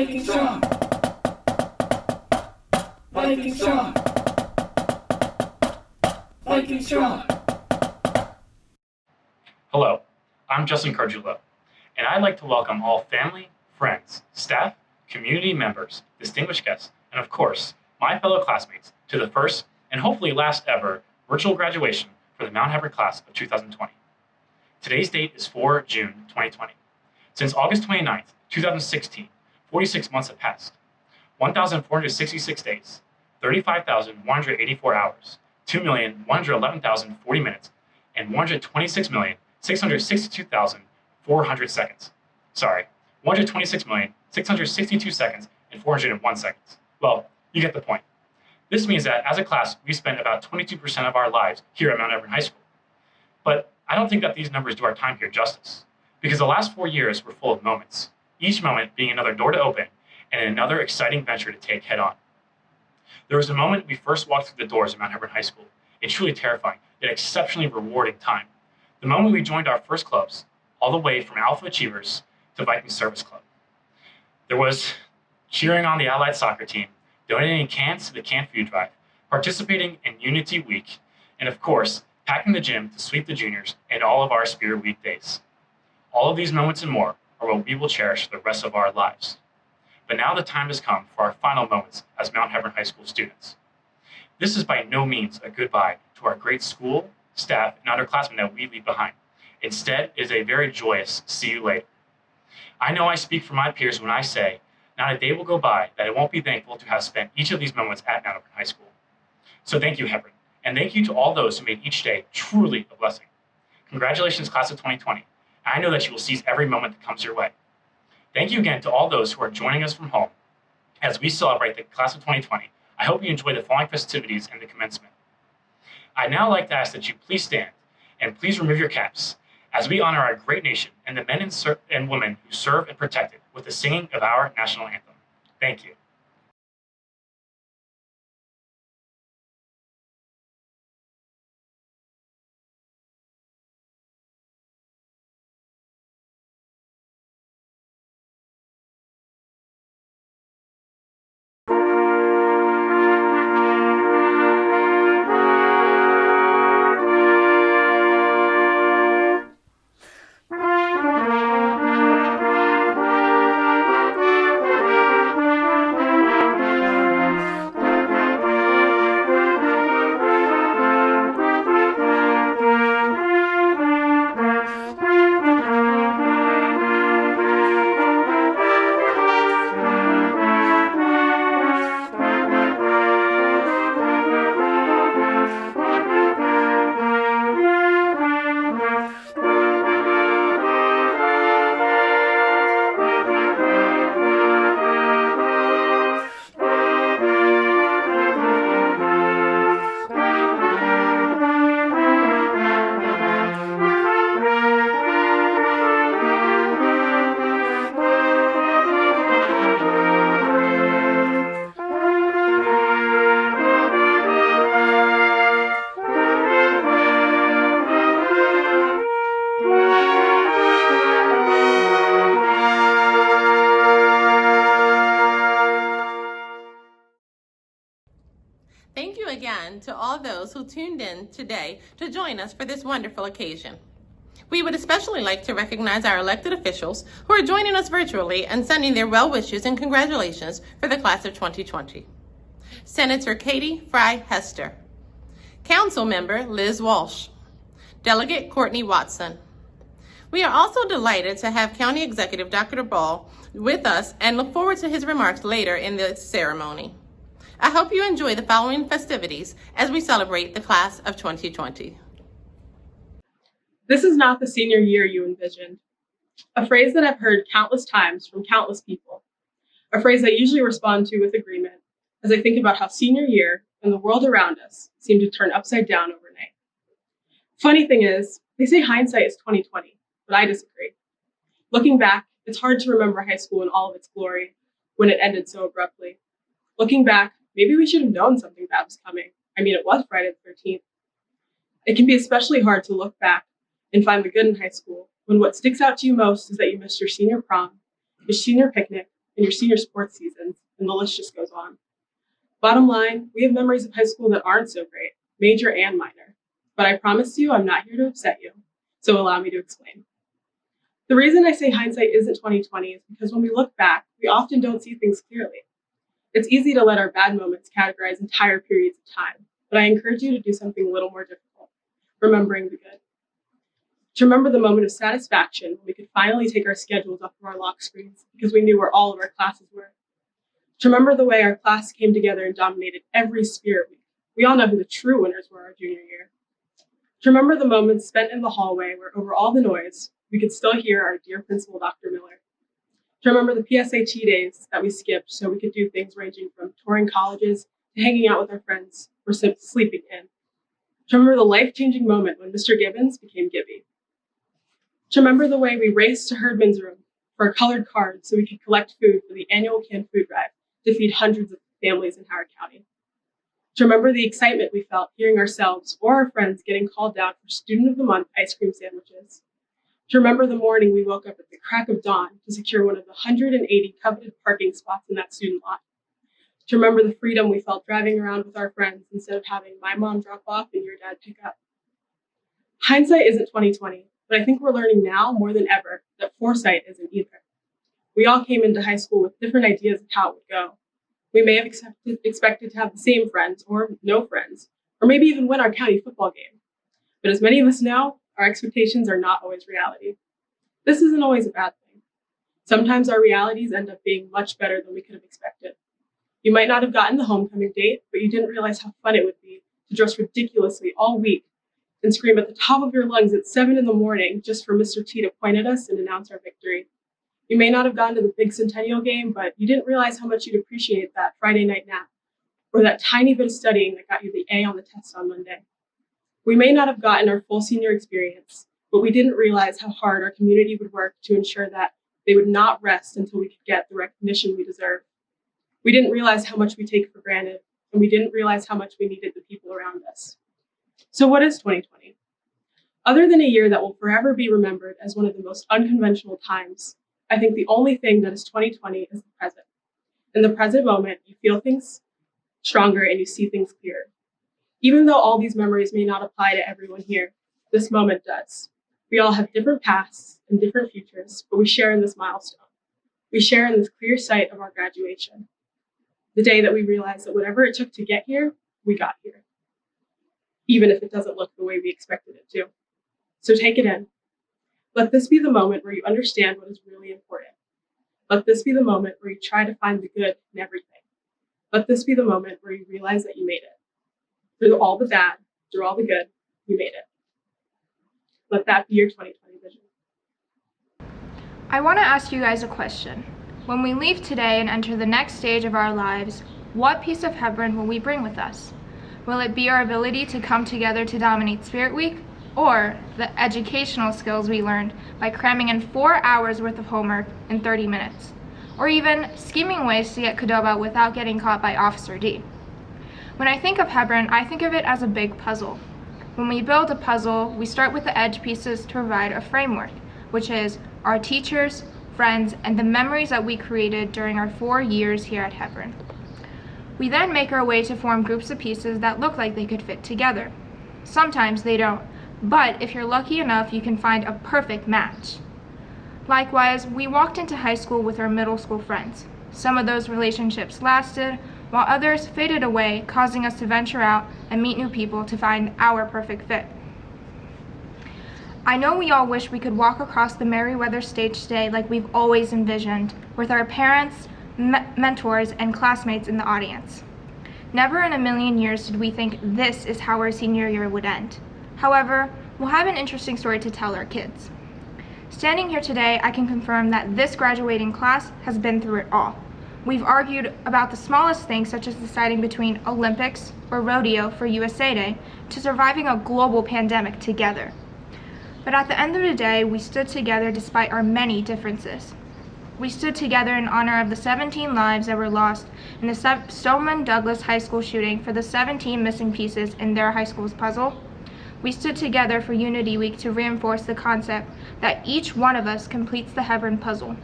Viking strong. Viking strong. Viking strong. Hello, I'm Justin Cardullo, and I'd like to welcome all family, friends, staff, community members, distinguished guests, and of course, my fellow classmates to the first and hopefully last ever virtual graduation for the Mount Hebron class of 2020. Today's date is 4 June 2020. Since August 29th, 2016, 46 months have passed. 1,466 days, 35,184 hours, 2,111,040 minutes, and 126,662,400 seconds. Sorry, 126,662 seconds and 401 seconds. Well, you get the point. This means that as a class, we spent about 22% of our lives here at Mount Hebron High School. But I don't think that these numbers do our time here justice, because the last 4 years were full of moments, each moment being another door to open and another exciting venture to take head on. There was a moment we first walked through the doors of Mount Hebron High School, a truly terrifying yet exceptionally rewarding time. The moment we joined our first clubs, all the way from Alpha Achievers to Viking Service Club. There was cheering on the Allied soccer team, donating cans to the Can Food Drive, participating in Unity Week, and of course, packing the gym to sweep the juniors and all of our Spirit Week days. All of these moments and more are what we will cherish the rest of our lives. But now the time has come for our final moments as Mount Hebron High School students. This is by no means a goodbye to our great school, staff, and underclassmen that we leave behind. Instead, it is a very joyous see you later. I know I speak for my peers when I say, not a day will go by that I won't be thankful to have spent each of these moments at Mount Hebron High School. So thank you, Hebron, and thank you to all those who made each day truly a blessing. Congratulations, class of 2020. I know that you will seize every moment that comes your way. Thank you again to all those who are joining us from home as we celebrate the class of 2020. I hope you enjoy the following festivities and the commencement. I'd now like to ask that you please stand and please remove your caps as we honor our great nation and the men and women who serve and protect it with the singing of our national anthem. Thank you. Thank you again to all those who tuned in today to join us for this wonderful occasion. We would especially like to recognize our elected officials who are joining us virtually and sending their well wishes and congratulations for the class of 2020. Senator Katie Fry Hester, Council Member Liz Walsh, Delegate Courtney Watson. We are also delighted to have County Executive Dr. Ball with us and look forward to his remarks later in the ceremony. I hope you enjoy the following festivities as we celebrate the class of 2020. This is not the senior year you envisioned. A phrase that I've heard countless times from countless people. A phrase I usually respond to with agreement as I think about how senior year and the world around us seem to turn upside down overnight. Funny thing is, they say hindsight is 2020, but I disagree. Looking back, it's hard to remember high school in all of its glory when it ended so abruptly. Looking back, maybe we should have known something bad was coming. I mean, it was Friday the 13th. It can be especially hard to look back and find the good in high school when what sticks out to you most is that you missed your senior prom, your senior picnic, and your senior sports seasons, and the list just goes on. Bottom line, we have memories of high school that aren't so great, major and minor. But I promise you, I'm not here to upset you, so allow me to explain. The reason I say hindsight isn't 2020 is because when we look back, we often don't see things clearly. It's easy to let our bad moments categorize entire periods of time, but I encourage you to do something a little more difficult, remembering the good. To remember the moment of satisfaction when we could finally take our schedules off of our lock screens because we knew where all of our classes were. To remember the way our class came together and dominated every spirit week. We all know who the true winners were our junior year. To remember the moments spent in the hallway where over all the noise, we could still hear our dear principal, Dr. Miller. To remember the PSAT days that we skipped so we could do things ranging from touring colleges to hanging out with our friends or sleeping in. To remember the life-changing moment when Mr. Gibbons became Gibby. To remember the way we raced to Herdman's room for a colored card so we could collect food for the annual canned food drive to feed hundreds of families in Howard County. To remember the excitement we felt hearing ourselves or our friends getting called down for Student of the Month ice cream sandwiches. To remember the morning we woke up at the crack of dawn to secure one of the 180 coveted parking spots in that student lot. To remember the freedom we felt driving around with our friends instead of having my mom drop off and your dad pick up. Hindsight isn't 2020, but I think we're learning now more than ever that foresight isn't either. We all came into high school with different ideas of how it would go. We may have expected to have the same friends or no friends, or maybe even win our county football game. But as many of us know, our expectations are not always reality. This isn't always a bad thing. Sometimes our realities end up being much better than we could have expected. You might not have gotten the homecoming date, but you didn't realize how fun it would be to dress ridiculously all week and scream at the top of your lungs at 7 a.m. just for Mr. T to point at us and announce our victory. You may not have gone to the big centennial game, but you didn't realize how much you'd appreciate that Friday night nap or that tiny bit of studying that got you the A on the test on Monday. We may not have gotten our full senior experience, but we didn't realize how hard our community would work to ensure that they would not rest until we could get the recognition we deserve. We didn't realize how much we take for granted, and we didn't realize how much we needed the people around us. So what is 2020? Other than a year that will forever be remembered as one of the most unconventional times, I think the only thing that is 2020 is the present. In the present moment, you feel things stronger and you see things clearer. Even though all these memories may not apply to everyone here, this moment does. We all have different pasts and different futures, but we share in this milestone. We share in this clear sight of our graduation. The day that we realize that whatever it took to get here, we got here. Even if it doesn't look the way we expected it to. So take it in. Let this be the moment where you understand what is really important. Let this be the moment where you try to find the good in everything. Let this be the moment where you realize that you made it. Through all the bad, through all the good, you made it. Let that be your 2020 vision. I want to ask you guys a question. When we leave today and enter the next stage of our lives, what piece of Hebron will we bring with us? Will it be our ability to come together to dominate Spirit Week? Or the educational skills we learned by cramming in 4 hours worth of homework in 30 minutes? Or even scheming ways to get Qdoba without getting caught by Officer D? When I think of Hebron, I think of it as a big puzzle. When we build a puzzle, we start with the edge pieces to provide a framework, which is our teachers, friends, and the memories that we created during our 4 years here at Hebron. We then make our way to form groups of pieces that look like they could fit together. Sometimes they don't, but if you're lucky enough, you can find a perfect match. Likewise, we walked into high school with our middle school friends. Some of those relationships lasted, while others faded away, causing us to venture out and meet new people to find our perfect fit. I know we all wish we could walk across the Merriweather stage today like we've always envisioned, with our parents, mentors, and classmates in the audience. Never in a million years did we think this is how our senior year would end. However, we'll have an interesting story to tell our kids. Standing here today, I can confirm that this graduating class has been through it all. We've argued about the smallest things, such as deciding between Olympics or rodeo for USA Day, to surviving a global pandemic together. But at the end of the day, we stood together despite our many differences. We stood together in honor of the 17 lives that were lost in the Stoneman Douglas High School shooting for the 17 missing pieces in their high school's puzzle. We stood together for Unity Week to reinforce the concept that each one of us completes the Hebron puzzle.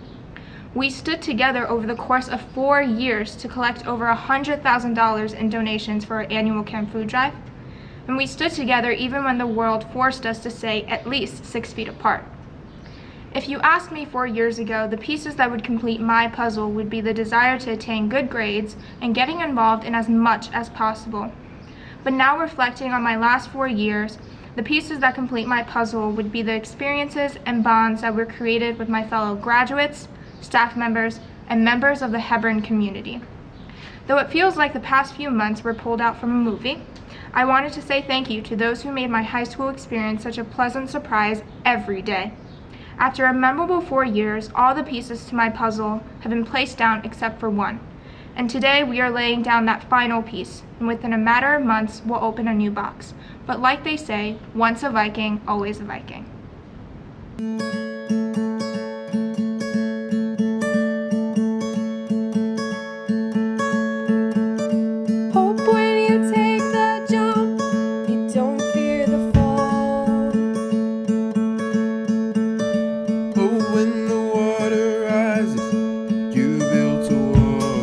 We stood together over the course of 4 years to collect over $100,000 in donations for our annual Camp Food Drive. And we stood together even when the world forced us to stay at least 6 feet apart. If you asked me 4 years ago, the pieces that would complete my puzzle would be the desire to attain good grades and getting involved in as much as possible. But now, reflecting on my last 4 years, the pieces that complete my puzzle would be the experiences and bonds that were created with my fellow graduates, staff members, and members of the Hebron community. Though it feels like the past few months were pulled out from a movie, I wanted to say thank you to those who made my high school experience such a pleasant surprise every day. After a memorable 4 years, all the pieces to my puzzle have been placed down except for one. And today we are laying down that final piece, and within a matter of months, we'll open a new box. But like they say, once a Viking, always a Viking. Hope when you take the jump, you don't fear the fall. Oh, when the water rises, you built a wall.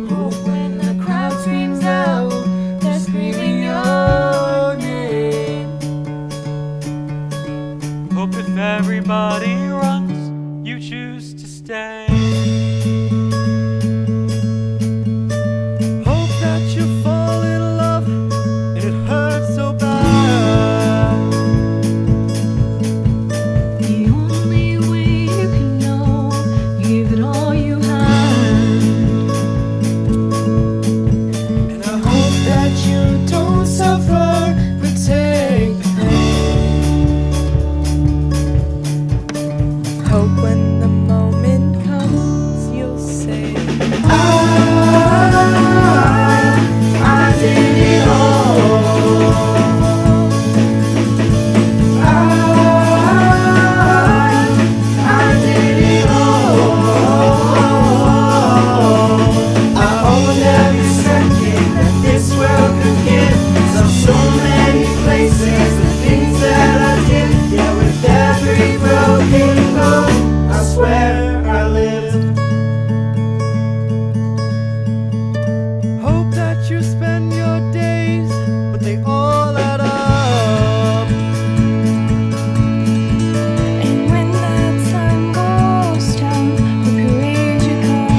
Hope when the crowd screams out, they're screaming your name. Hope if everybody runs, you choose to stay. Hope that you fall in love and it hurts so bad. The only way you can know, you give it all you have. And I hope that you don't suffer, but take the pain. Hope when the moment comes, you'll say, I did it all. I did it all. I owned every second that this world could give. So many places, the things that I did. Yeah, with every broken bone, I swear I lived. Hope that you spend your days, but they all add up. and when that time goes down, hope you raise your cup.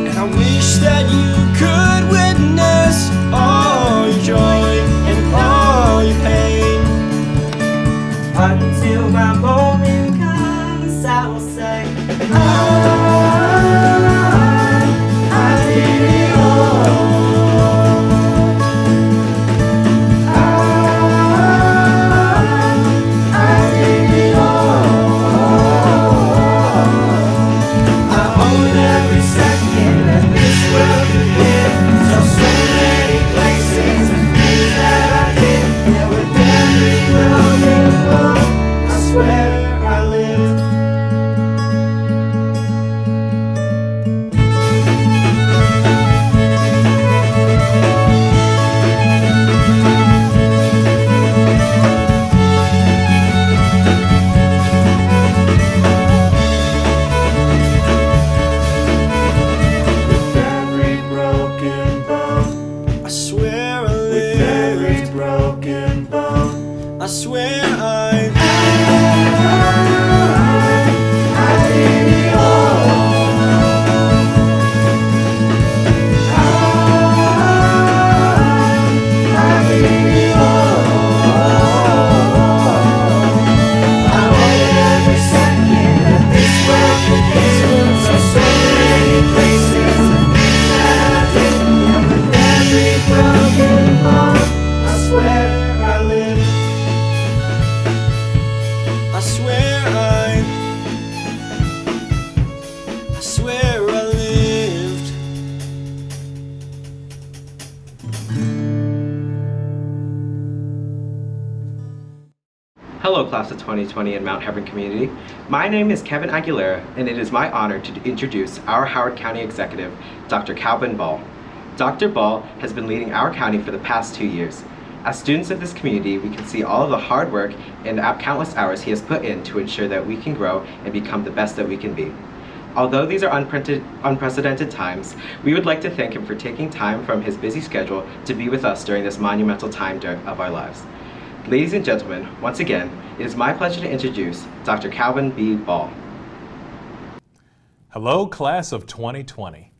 And I wish that you could witness all your joy and all your pain. Until my moment comes, I will say, I did it all. I did it all. I own every second that this world could give. So many places and things that I did. Yeah, with every broken bone, I swear I lived. With every broken bone, I swear I lived. With every broken bone, I swear I did it all. I did it all. I own every second that this world could give. So many places and things that I did. And with every broken bone, I swear I lived. I swear I lived. Hello, class of 2020 in Mount Hebron community. My name is Kevin Aguilera, and it is my honor to introduce our Howard County Executive, Dr. Calvin Ball. Dr. Ball has been leading our county for the past 2 years. As students of this community, we can see all of the hard work and countless hours he has put in to ensure that we can grow and become the best that we can be. Although these are unprecedented times, we would like to thank him for taking time from his busy schedule to be with us during this monumental time of our lives. Ladies and gentlemen, once again, it is my pleasure to introduce Dr. Calvin B. Ball. Hello, class of 2020.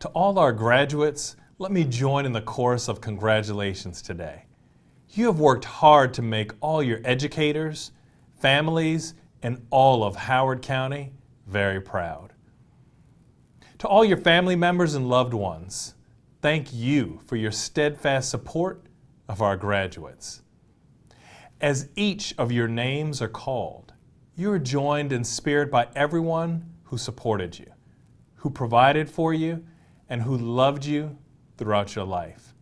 To all our graduates, let me join in the chorus of congratulations today. You have worked hard to make all your educators, families, and all of Howard County very proud. To all your family members and loved ones, thank you for your steadfast support of our graduates. As each of your names are called, you are joined in spirit by everyone who supported you, who provided for you, and who loved you throughout your life.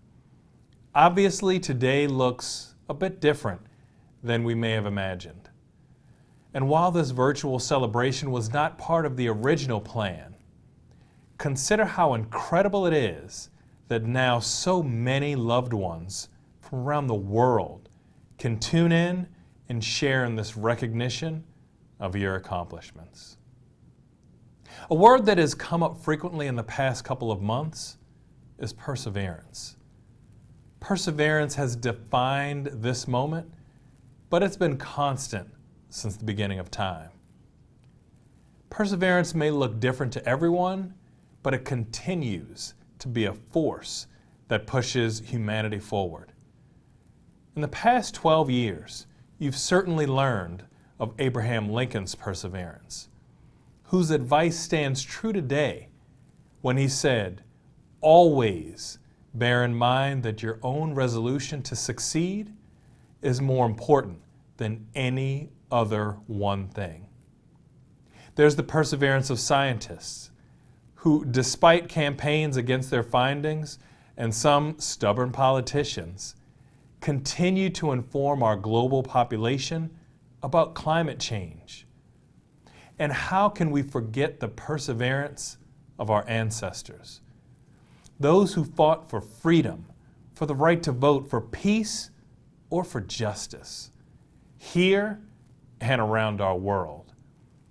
Obviously, today looks a bit different than we may have imagined. And while this virtual celebration was not part of the original plan, consider how incredible it is that now so many loved ones from around the world can tune in and share in this recognition of your accomplishments. A word that has come up frequently in the past couple of months is perseverance. Perseverance has defined this moment, but it's been constant since the beginning of time. Perseverance may look different to everyone, but it continues to be a force that pushes humanity forward. In the past 12 years, you've certainly learned of Abraham Lincoln's perseverance, whose advice stands true today when he said, "Always bear in mind that your own resolution to succeed is more important than any other one thing." There's the perseverance of scientists who, despite campaigns against their findings and some stubborn politicians, continue to inform our global population about climate change. And how can we forget the perseverance of our ancestors? Those who fought for freedom, for the right to vote, for peace, or for justice, here and around our world.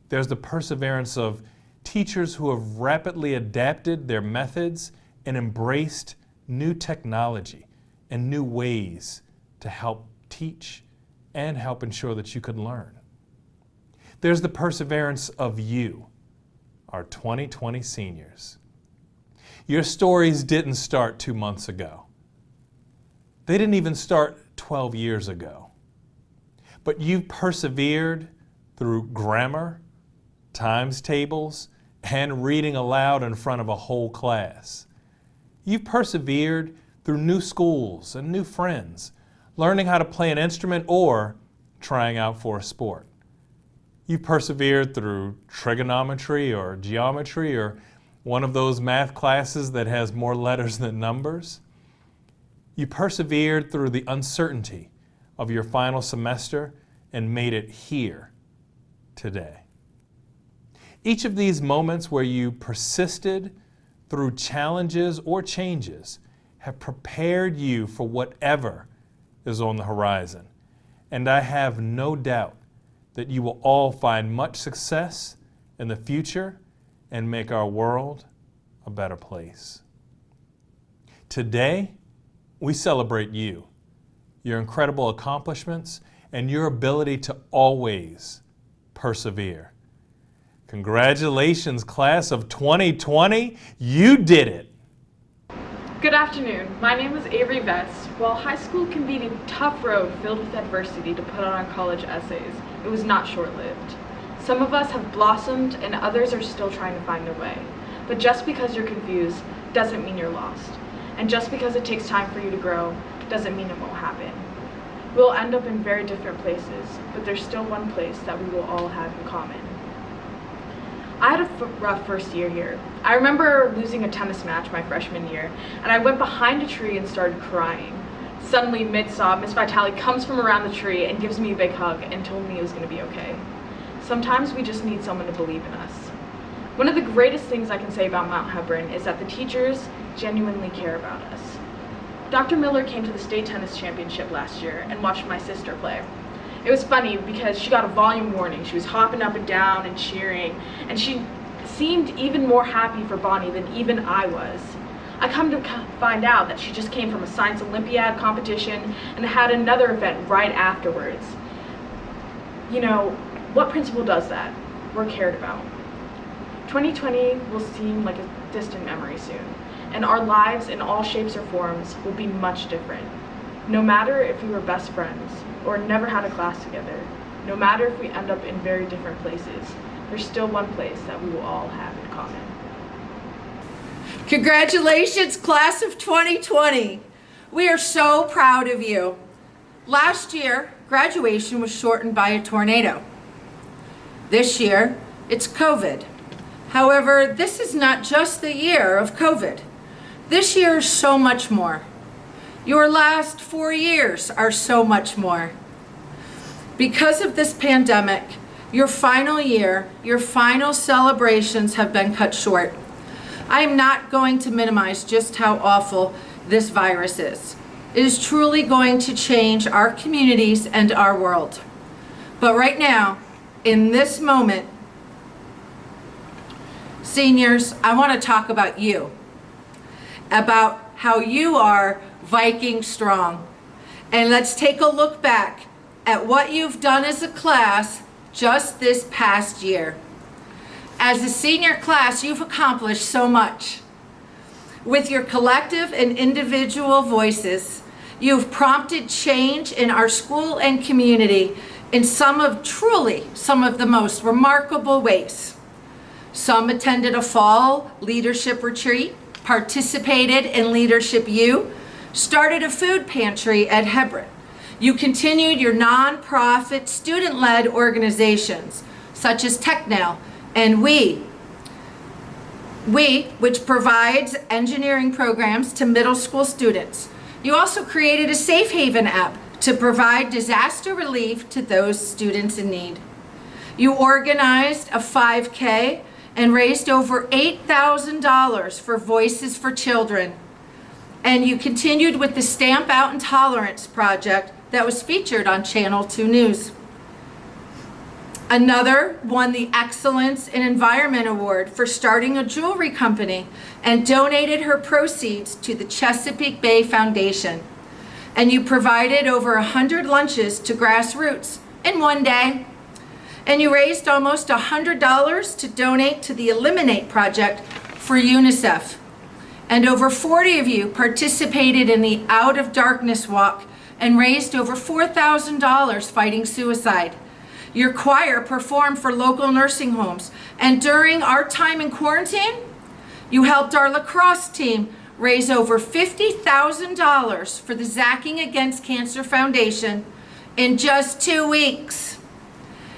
There's the perseverance of teachers who have rapidly adapted their methods and embraced new technology and new ways to help teach and help ensure that you could learn. There's the perseverance of you, our 2020 seniors. Your stories didn't start 2 months ago. They didn't even start 12 years ago. But you've persevered through grammar, times tables, and reading aloud in front of a whole class. You've persevered through new schools and new friends, learning how to play an instrument or trying out for a sport. You've persevered through trigonometry or geometry or one of those math classes that has more letters than numbers. You persevered through the uncertainty of your final semester and made it here today. Each of these moments where you persisted through challenges or changes have prepared you for whatever is on the horizon. And I have no doubt that you will all find much success in the future and make our world a better place. Today, we celebrate you, your incredible accomplishments, and your ability to always persevere. Congratulations, class of 2020. You did it. Good afternoon. My name is Avery Vest. While high school can be a tough road filled with adversity to put on our college essays, it was not short-lived. Some of us have blossomed and others are still trying to find their way. But just because you're confused doesn't mean you're lost. And just because it takes time for you to grow doesn't mean it won't happen. We'll end up in very different places, but there's still one place that we will all have in common. I had a rough first year here. I remember losing a tennis match my freshman year, and I went behind a tree and started crying. Suddenly, mid-sob, Miss Vitale comes from around the tree and gives me a big hug and told me it was going to be okay. Sometimes we just need someone to believe in us. One of the greatest things I can say about Mount Hebron is that the teachers genuinely care about us. Dr. Miller came to the state tennis championship last year and watched my sister play. It was funny because she got a volume warning. She was hopping up and down and cheering, and she seemed even more happy for Bonnie than even I was. I come to find out that she just came from a science Olympiad competition and had another event right afterwards. You know, what principal does that? We're cared about. 2020 will seem like a distant memory soon, and our lives in all shapes or forms will be much different. No matter if we were best friends or never had a class together, no matter if we end up in very different places, there's still one place that we will all have in common. Congratulations, class of 2020. We are so proud of you. Last year, graduation was shortened by a tornado. This year, it's COVID. However, this is not just the year of COVID. This year is so much more. Your last 4 years are so much more. Because of this pandemic, your final year, your final celebrations have been cut short. I am not going to minimize just how awful this virus is. It is truly going to change our communities and our world. But right now, in this moment, seniors, I want to talk about you, about how you are Viking strong. And let's take a look back at what you've done as a class just this past year. As a senior class, you've accomplished so much. With your collective and individual voices, you've prompted change in our school and community in some of the most remarkable ways. Some attended a fall leadership retreat, participated in Leadership U, started a food pantry at Hebron. You continued your nonprofit student-led organizations such as TechNow and We, which provides engineering programs to middle school students. You also created a Safe Haven app to provide disaster relief to those students in need. You organized a 5K and raised over $8,000 for Voices for Children. And you continued with the Stamp Out Intolerance project that was featured on Channel 2 News. Another won the Excellence in Environment Award for starting a jewelry company and donated her proceeds to the Chesapeake Bay Foundation. And you provided over 100 lunches to grassroots in one day. And you raised almost $100 to donate to the Eliminate Project for UNICEF. And over 40 of you participated in the Out of Darkness Walk and raised over $4,000 fighting suicide. Your choir performed for local nursing homes. And during our time in quarantine, you helped our lacrosse team raise over $50,000 for the Zacking Against Cancer Foundation in just 2 weeks.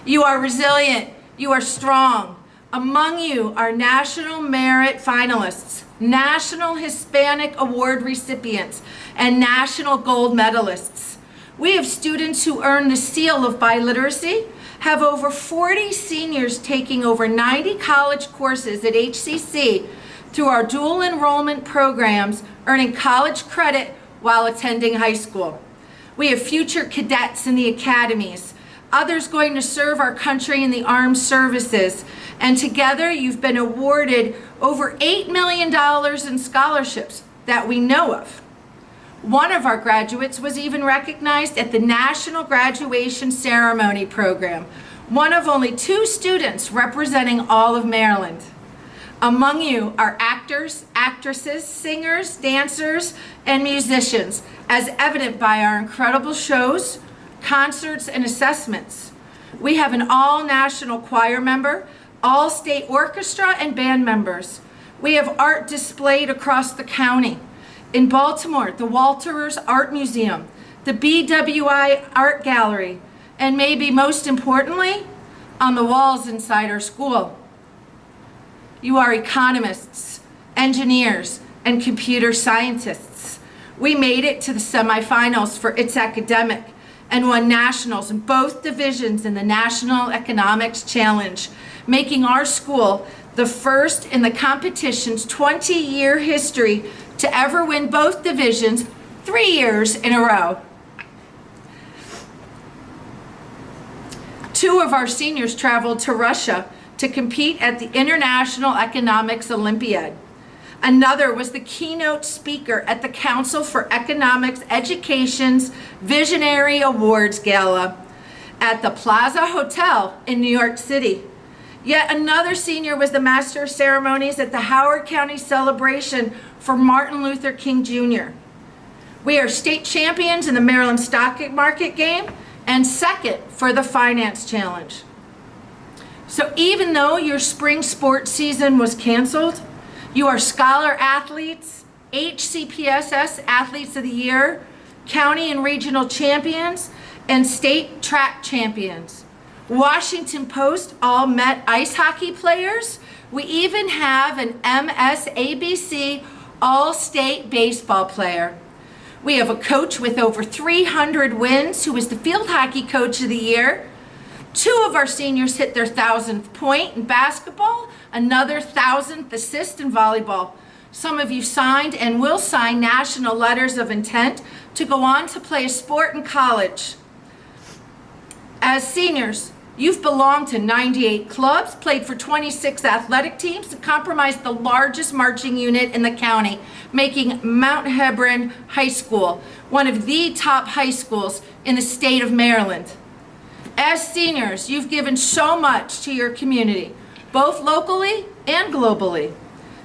You are resilient. You are strong. Among you are National Merit finalists, National Hispanic Award recipients, and National Gold medalists. We have students who earn the seal of biliteracy, have over 40 seniors taking over 90 college courses at HCC through our dual enrollment programs, earning college credit while attending high school. We have future cadets in the academies, others going to serve our country in the armed services, and together you've been awarded over $8 million in scholarships that we know of. One of our graduates was even recognized at the National Graduation Ceremony program, one of only 2 students representing all of Maryland. Among you are actors, actresses, singers, dancers, and musicians, as evident by our incredible shows, concerts, and assessments. We have an all-national choir member, all-state orchestra, and band members. We have art displayed across the county. In Baltimore, the Walters Art Museum, the BWI Art Gallery, and maybe most importantly, on the walls inside our school. You are economists, engineers, and computer scientists. We made it to the semifinals for It's Academic and won nationals in both divisions in the National Economics Challenge, making our school the first in the competition's 20-year history to ever win both divisions 3 years in a row. 2 of our seniors traveled to Russia to compete at the International Economics Olympiad. Another was the keynote speaker at the Council for Economics Education's Visionary Awards Gala at the Plaza Hotel in New York City. Yet another senior was the Master of Ceremonies at the Howard County celebration for Martin Luther King Jr. We are state champions in the Maryland Stock Market game and second for the Finance Challenge. So even though your spring sports season was canceled, you are Scholar Athletes, HCPSS Athletes of the Year, County and Regional Champions, and State Track Champions. Washington Post All-Met ice hockey players. We even have an MSABC All-State baseball player. We have a coach with over 300 wins who is the Field Hockey Coach of the Year. 2 of our seniors hit their 1,000th point in basketball, another 1,000th assist in volleyball. Some of you signed and will sign national letters of intent to go on to play a sport in college. As seniors, you've belonged to 98 clubs, played for 26 athletic teams, and comprised the largest marching unit in the county, making Mount Hebron High School one of the top high schools in the state of Maryland. As seniors, you've given so much to your community, both locally and globally.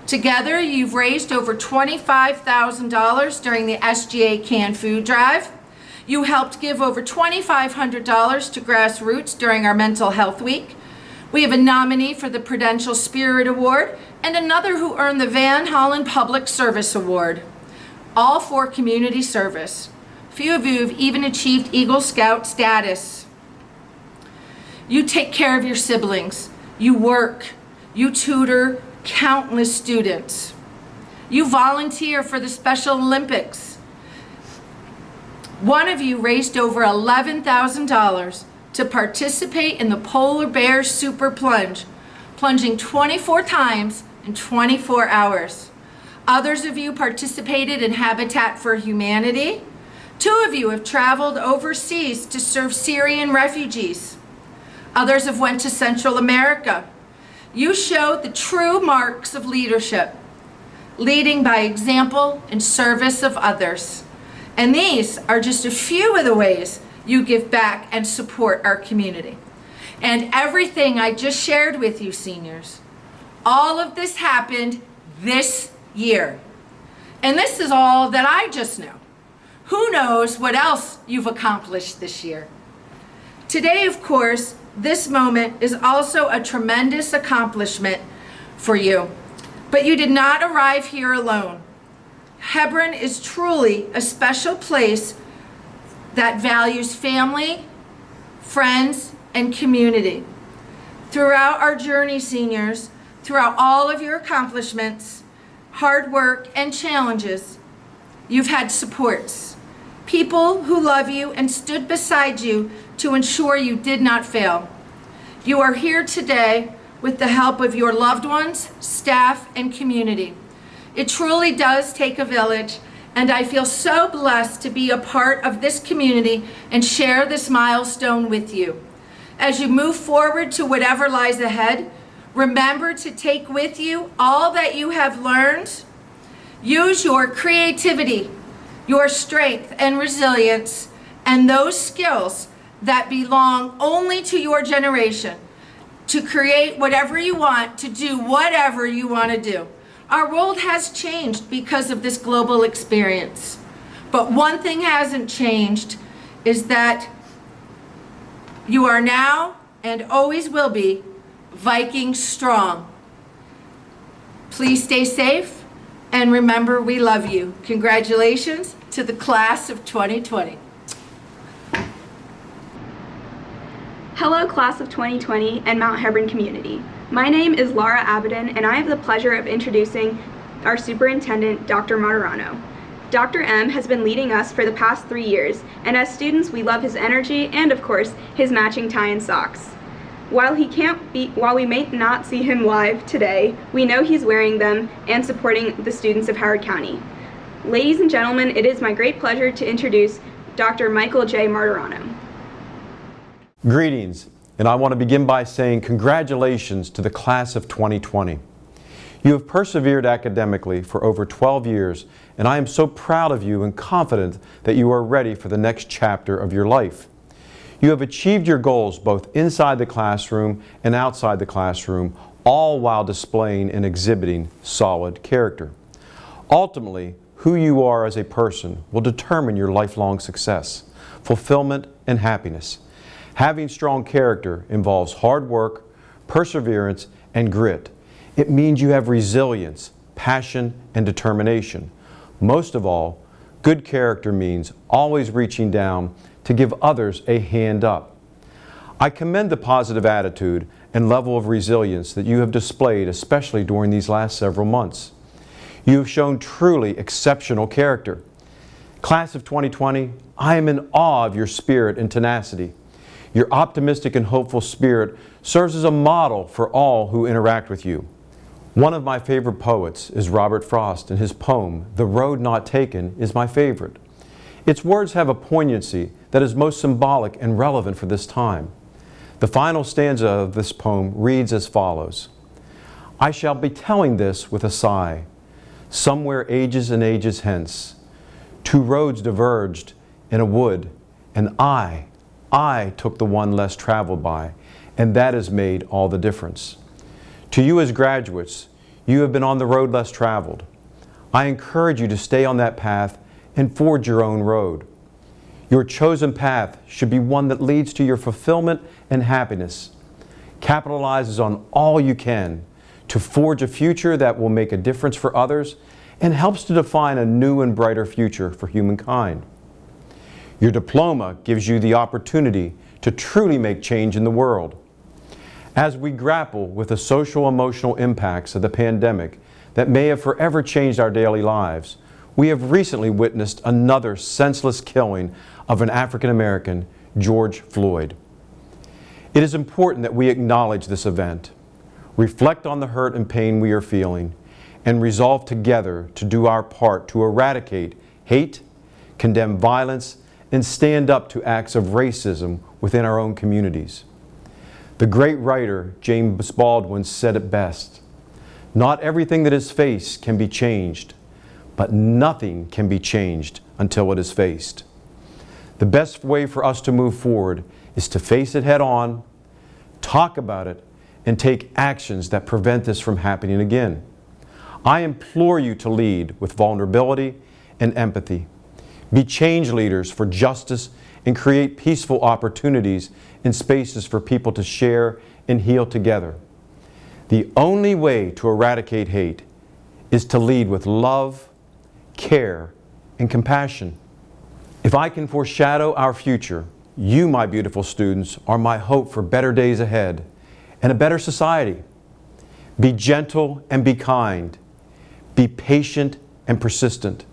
Together, you've raised over $25,000 during the SGA Canned Food Drive. You helped give over $2,500 to grassroots during our Mental Health Week. We have a nominee for the Prudential Spirit Award and another who earned the Van Hollen Public Service Award, all for community service. Few of you have even achieved Eagle Scout status. You take care of your siblings. You work. You tutor countless students. You volunteer for the Special Olympics. One of you raised over $11,000 to participate in the Polar Bear Super Plunge, plunging 24 times in 24 hours. Others of you participated in Habitat for Humanity. 2 of you have traveled overseas to serve Syrian refugees. Others have went to Central America. You showed the true marks of leadership, leading by example and service of others. And these are just a few of the ways you give back and support our community. And everything I just shared with you, seniors, all of this happened this year. And this is all that I just know. Who knows what else you've accomplished this year? Today, of course, this moment is also a tremendous accomplishment for you. But you did not arrive here alone. Hebron is truly a special place that values family, friends, and community. Throughout our journey, seniors, throughout all of your accomplishments, hard work, and challenges, you've had supports, people who love you and stood beside you to ensure you did not fail. You are here today with the help of your loved ones, staff, and community. It truly does take a village, and I feel so blessed to be a part of this community and share this milestone with you. As you move forward to whatever lies ahead, remember to take with you all that you have learned. Use your creativity, your strength and resilience, and those skills that belong only to your generation to create whatever you want, to do whatever you want to do. Our world has changed because of this global experience. But one thing hasn't changed is that you are now and always will be Viking strong. Please stay safe and remember we love you. Congratulations to the class of 2020. Hello, class of 2020 and Mount Hebron community. My name is Laura Abadan, and I have the pleasure of introducing our superintendent, Dr. Martirano. Dr. M has been leading us for the past 3 years, and as students, we love his energy and, of course, his matching tie and socks. While we may not see him live today, we know he's wearing them and supporting the students of Howard County. Ladies and gentlemen, it is my great pleasure to introduce Dr. Michael J. Martirano. Greetings, and I want to begin by saying congratulations to the class of 2020. You have persevered academically for over 12 years, and I am so proud of you and confident that you are ready for the next chapter of your life. You have achieved your goals both inside the classroom and outside the classroom, all while displaying and exhibiting solid character. Ultimately, who you are as a person will determine your lifelong success, fulfillment, and happiness. Having strong character involves hard work, perseverance, and grit. It means you have resilience, passion, and determination. Most of all, good character means always reaching down to give others a hand up. I commend the positive attitude and level of resilience that you have displayed, especially during these last several months. You have shown truly exceptional character. Class of 2020, I am in awe of your spirit and tenacity. Your optimistic and hopeful spirit serves as a model for all who interact with you. One of my favorite poets is Robert Frost, and his poem, The Road Not Taken, is my favorite. Its words have a poignancy that is most symbolic and relevant for this time. The final stanza of this poem reads as follows: I shall be telling this with a sigh. Somewhere ages and ages hence, two roads diverged in a wood, and I took the one less traveled by, and that has made all the difference. To you as graduates, you have been on the road less traveled. I encourage you to stay on that path and forge your own road. Your chosen path should be one that leads to your fulfillment and happiness, capitalizes on all you can to forge a future that will make a difference for others and helps to define a new and brighter future for humankind. Your diploma gives you the opportunity to truly make change in the world. As we grapple with the social emotional impacts of the pandemic that may have forever changed our daily lives, we have recently witnessed another senseless killing of an African American, George Floyd. It is important that we acknowledge this event, reflect on the hurt and pain we are feeling, and resolve together to do our part to eradicate hate, condemn violence, and stand up to acts of racism within our own communities. The great writer James Baldwin said it best: not everything that is faced can be changed, but nothing can be changed until it is faced. The best way for us to move forward is to face it head on, talk about it, and take actions that prevent this from happening again. I implore you to lead with vulnerability and empathy. Be change leaders for justice and create peaceful opportunities and spaces for people to share and heal together. The only way to eradicate hate is to lead with love, care, and compassion. If I can foreshadow our future, you, my beautiful students, are my hope for better days ahead and a better society. Be gentle and be kind. Be patient and persistent.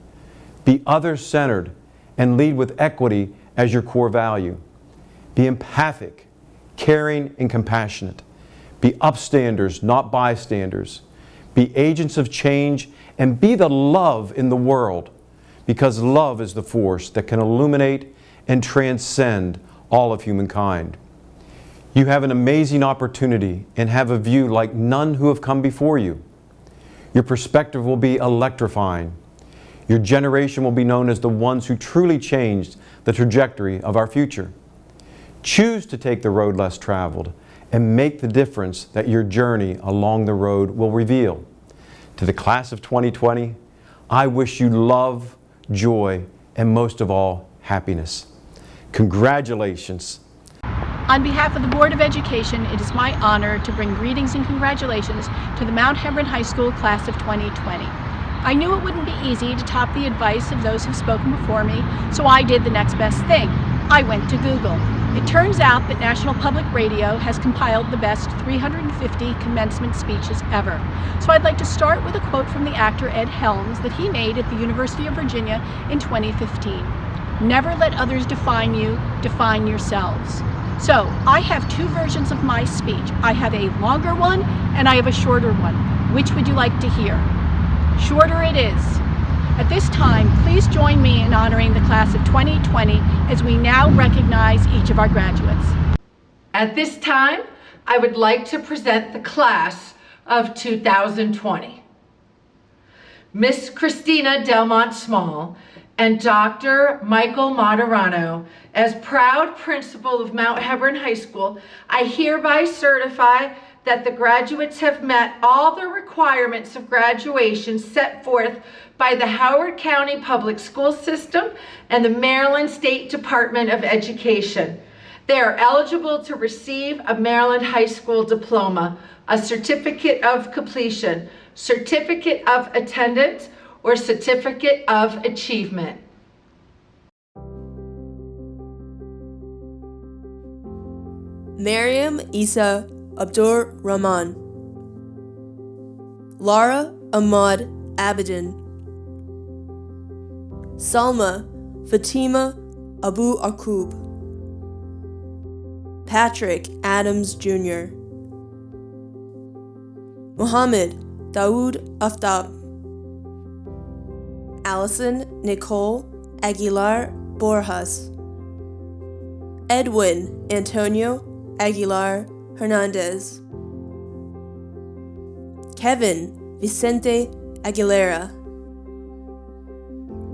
Be others-centered and lead with equity as your core value. Be empathic, caring, and compassionate. Be upstanders, not bystanders. Be agents of change and be the love in the world, because love is the force that can illuminate and transcend all of humankind. You have an amazing opportunity and have a view like none who have come before you. Your perspective will be electrifying. Your generation will be known as the ones who truly changed the trajectory of our future. Choose to take the road less traveled and make the difference that your journey along the road will reveal. To the class of 2020, I wish you love, joy, and most of all, happiness. Congratulations. On behalf of the Board of Education, it is my honor to bring greetings and congratulations to the Mount Hebron High School class of 2020. I knew it wouldn't be easy to top the advice of those who've spoken before me, so I did the next best thing. I went to Google. It turns out that National Public Radio has compiled the best 350 commencement speeches ever. So I'd like to start with a quote from the actor Ed Helms that he made at the University of Virginia in 2015. Never let others define you, define yourselves. So I have two versions of my speech. I have a longer one and I have a shorter one. Which would you like to hear? Shorter it is. At this time, please join me in honoring the class of 2020 as we now recognize each of our graduates. At this time, I would like to present the class of 2020. Miss Christina Delmont Small and Dr. Michael Moderano, as proud principal of Mount Hebron High School, I hereby certify that the graduates have met all the requirements of graduation set forth by the Howard County Public School System and the Maryland State Department of Education. They are eligible to receive a Maryland high school diploma, a certificate of completion, certificate of attendance, or certificate of achievement. Mariam Isa Abdur Rahman, Lara Ahmad Abidin, Salma Fatima Abu Akub, Patrick Adams Jr., Muhammad Daoud Aftab, Allison Nicole Aguilar Borjas, Edwin Antonio Aguilar Hernandez, Kevin Vicente Aguilera,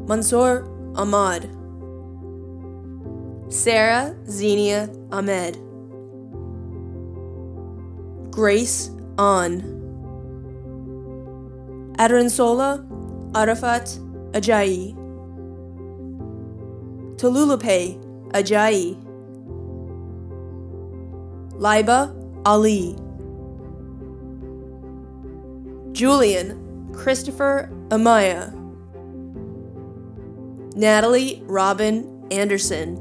Mansoor Ahmad, Sarah Zenia Ahmed, Grace An, Adransola Arafat Ajayi, Tululupe Ajayi, Laiba Ali, Julian Christopher Amaya, Natalie Robin Anderson,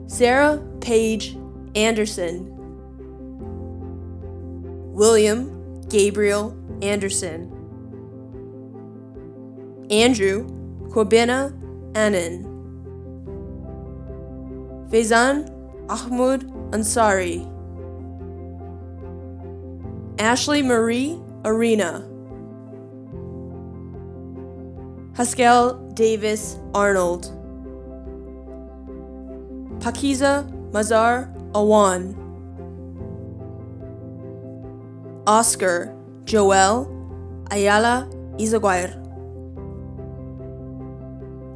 Sarah Paige Anderson, William Gabriel Anderson, Andrew Corbina Annan, Faizan Ahmud Ansari, Ashley Marie Arena, Haskell Davis Arnold, Pakiza Mazar Awan, Oscar Joel Ayala Izaguirre,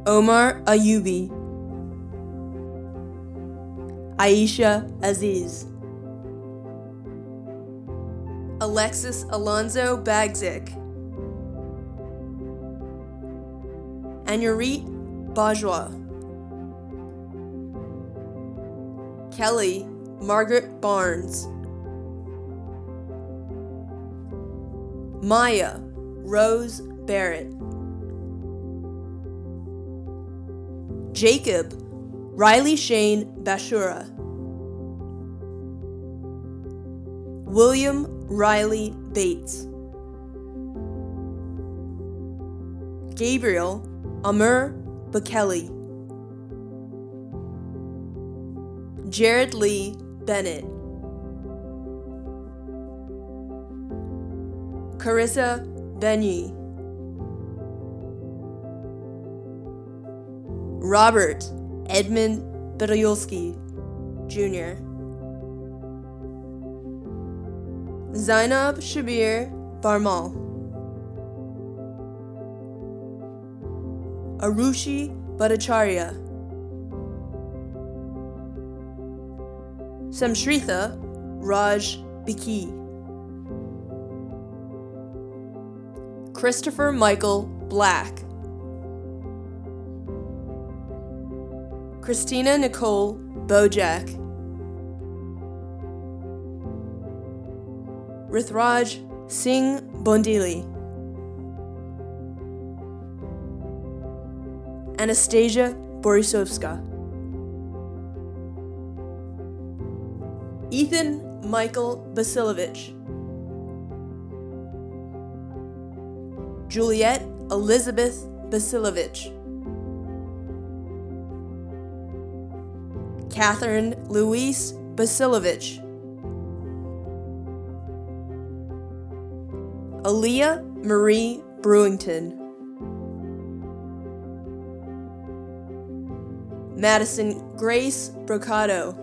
Omar Ayubi, Aisha Aziz, Alexis Alonzo Bagzik, Anurit Bajwa, Kelly Margaret Barnes, Maya Rose Barrett, Jacob Riley Shane Bashura, William Riley Bates, Gabriel Amr Bekele, Jared Lee Bennett, Carissa Benyi, Robert Edmund Beryulski, Jr., Zainab Shabir Barmal, Arushi Bhattacharya, Samshritha Raj Biki, Christopher Michael Black, Christina Nicole Bojack, Rithiraj Singh Bondili, Anastasia Borisovska, Ethan Michael Basilovich, Juliet Elizabeth Basilovich, Catherine Louise Basilovich, Aaliyah Marie Brewington. Madison Grace Brocato.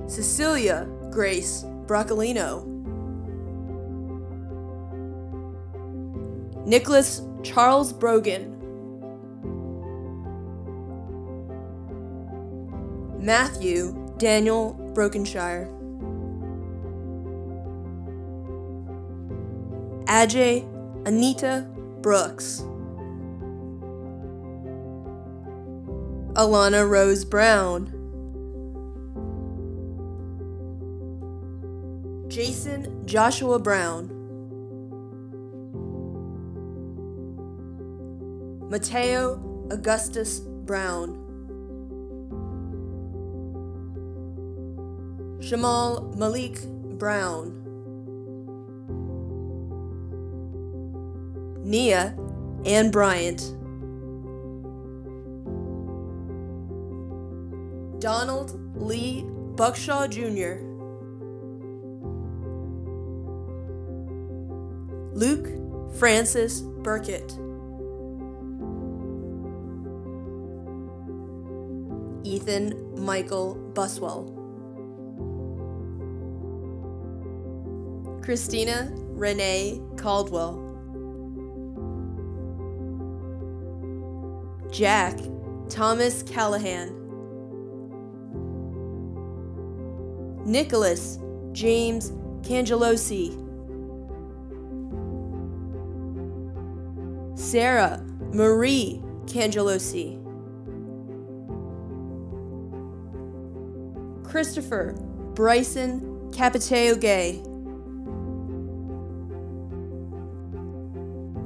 Cecilia Grace Broccolino. Nicholas Charles Brogan. Matthew Daniel Brokenshire. Ajay Anita Brooks. Alana Rose Brown. Jason Joshua Brown. Mateo Augustus Brown. Shamal Malik Brown. Nia Ann Bryant. Donald Lee Buckshaw Jr. Luke Francis Burkett. Ethan Michael Buswell. Christina Renee Caldwell. Jack Thomas Callahan. Nicholas James Cangelosi. Sarah Marie Cangelosi. Christopher Bryson Capiteo Gay.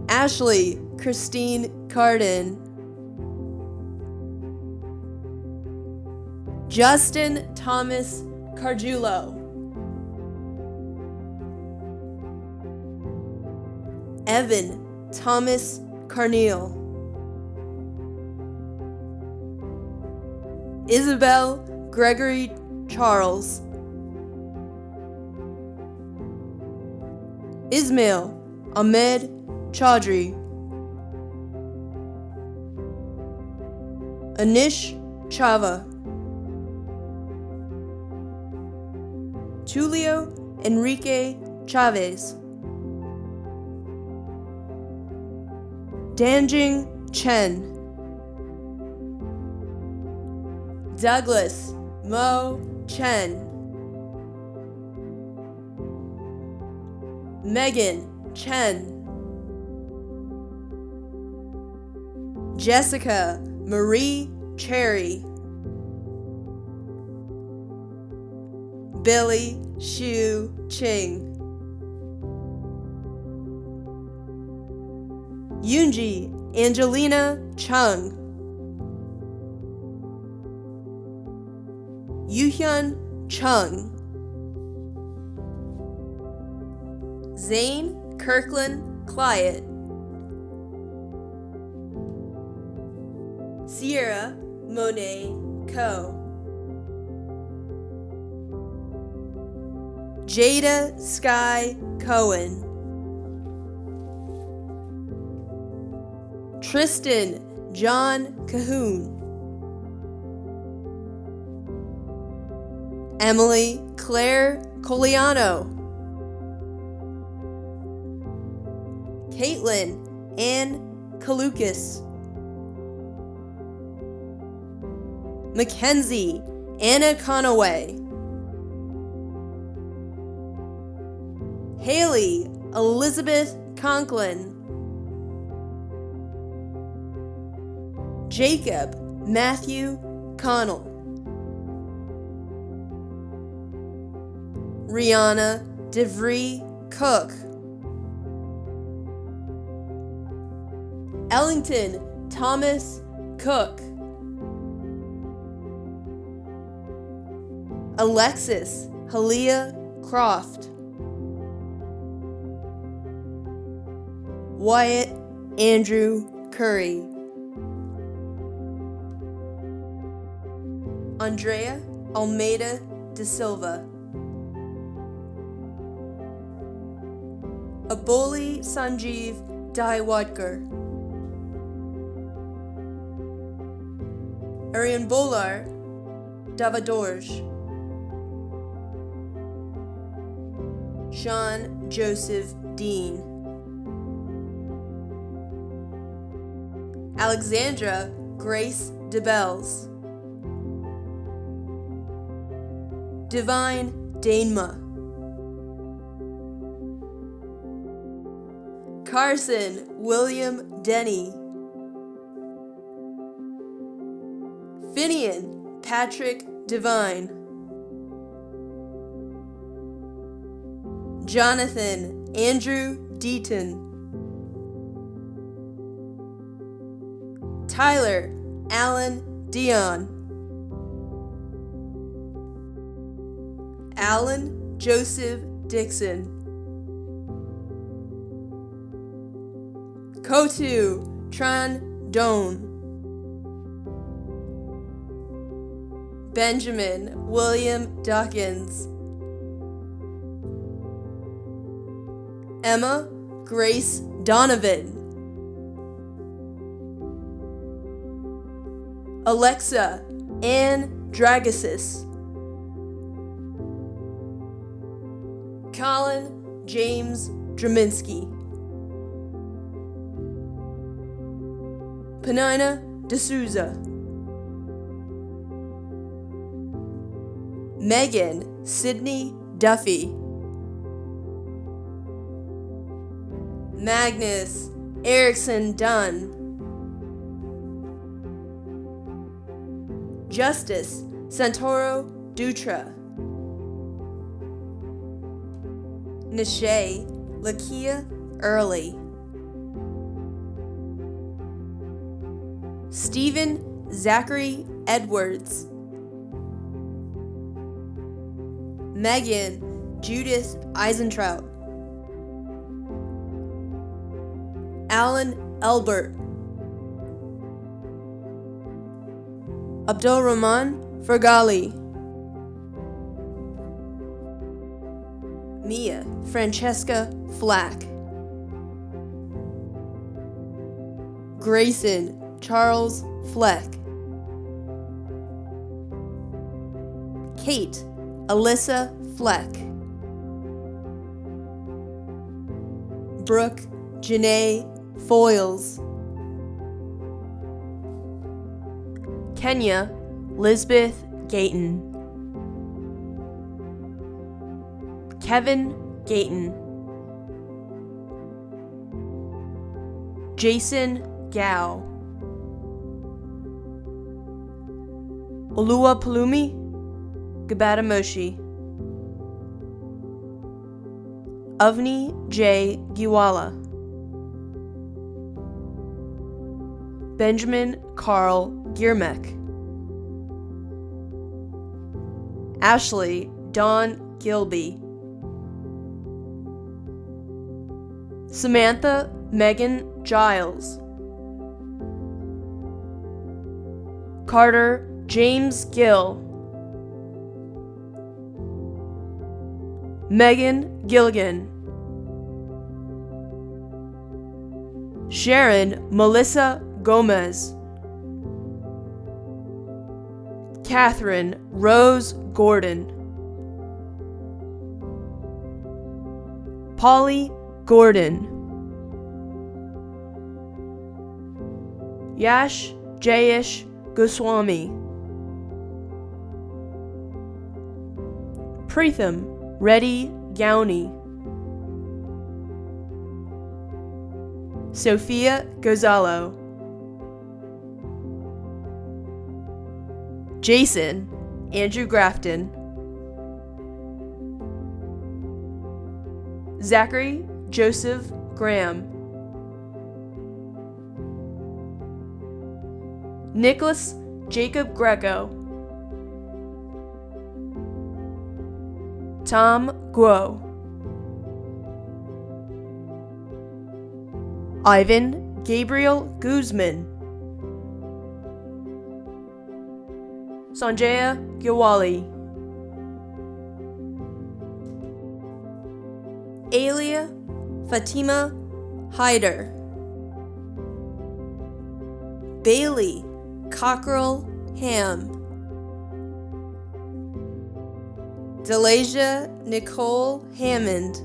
Ashley Christine Carden. Justin Thomas Cargiulo. Evan Thomas Carneal. Isabel Gregory Charles. Ismail Ahmed Chaudhry. Anish Chava. Tulio Enrique Chavez. Danjing Chen. Douglas Mo Chen. Megan Chen. Jessica Marie Cherry. Billy Shu Ching. Yunji Angelina Chung. Yuhyun Chung. Zane Kirkland Clyett. Sierra Monet Coe. Jada Sky Cohen. Tristan John Cahoon. Emily Claire Coliano. Caitlin Ann Kalukas. Mackenzie Anna Conaway. Haley Elizabeth Conklin. Jacob Matthew Connell. Rihanna DeVree Cook. Ellington Thomas Cook. Alexis Halia Croft. Wyatt Andrew Curry. Andrea Almeida de Silva. Aboli Sanjeev Daiwadkar, Aryan Bolar Davadorj, Sean Joseph Dean, Alexandra Grace DeBells, Divine Danema, Carson William Denny, Finian Patrick Devine, Jonathan Andrew Deaton, Tyler Allen Dion, Alan Joseph Dixon, Kotu Tran Doan, Benjamin William Dawkins, Emma Grace Donovan, Alexa Ann Dragasis, Colin James Draminsky, Penina D'Souza, Megan Sydney Duffy, Magnus Erickson Dunn, Justice Santoro Dutra, Nishay Lakia Early, Stephen Zachary Edwards, Megan Judith Eisentrout, Alan Elbert, Abdul Rahman Fergali, Mia Francesca Flack, Grayson Charles Fleck, Kate Alyssa Fleck, Brooke Janae Foyles, Kenya Lisbeth Gayton, Kevin Gayton, Jason Gao, Oluwapalumi Gabatamoshi, Avni J. Giwala, Benjamin Carl Giermek, Ashley Dawn Gilby, Samantha Megan Giles, Carter James Gill, Megan Gilligan, Sharon Melissa Gomez, Catherine Rose Gordon, Polly Gordon, Yash Jayesh Goswami, Preetham Reddy Gowney, Sophia Gozalo, Jason Andrew Grafton, Zachary Joseph Graham, Nicholas Jacob Greco, Tom Guo, Ivan Gabriel Guzman, Sanjaya Giwali, Alia Fatima Hyder, Bailey Cockrell Ham, Delasia Nicole Hammond,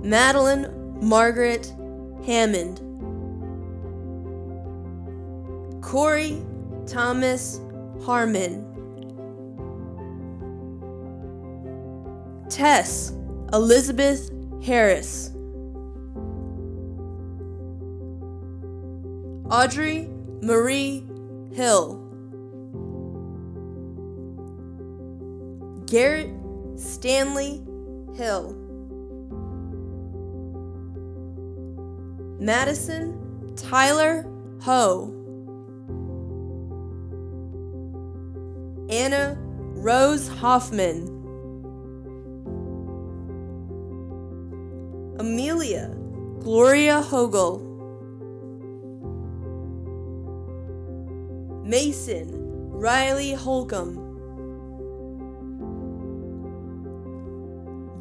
Madeline Margaret Hammond, Corey Thomas Harmon, Tess Elizabeth Harris, Audrey Marie Hill, Garrett Stanley Hill, Madison Tyler Ho, Anna Rose Hoffman, Amelia Gloria Hogel, Mason Riley Holcomb,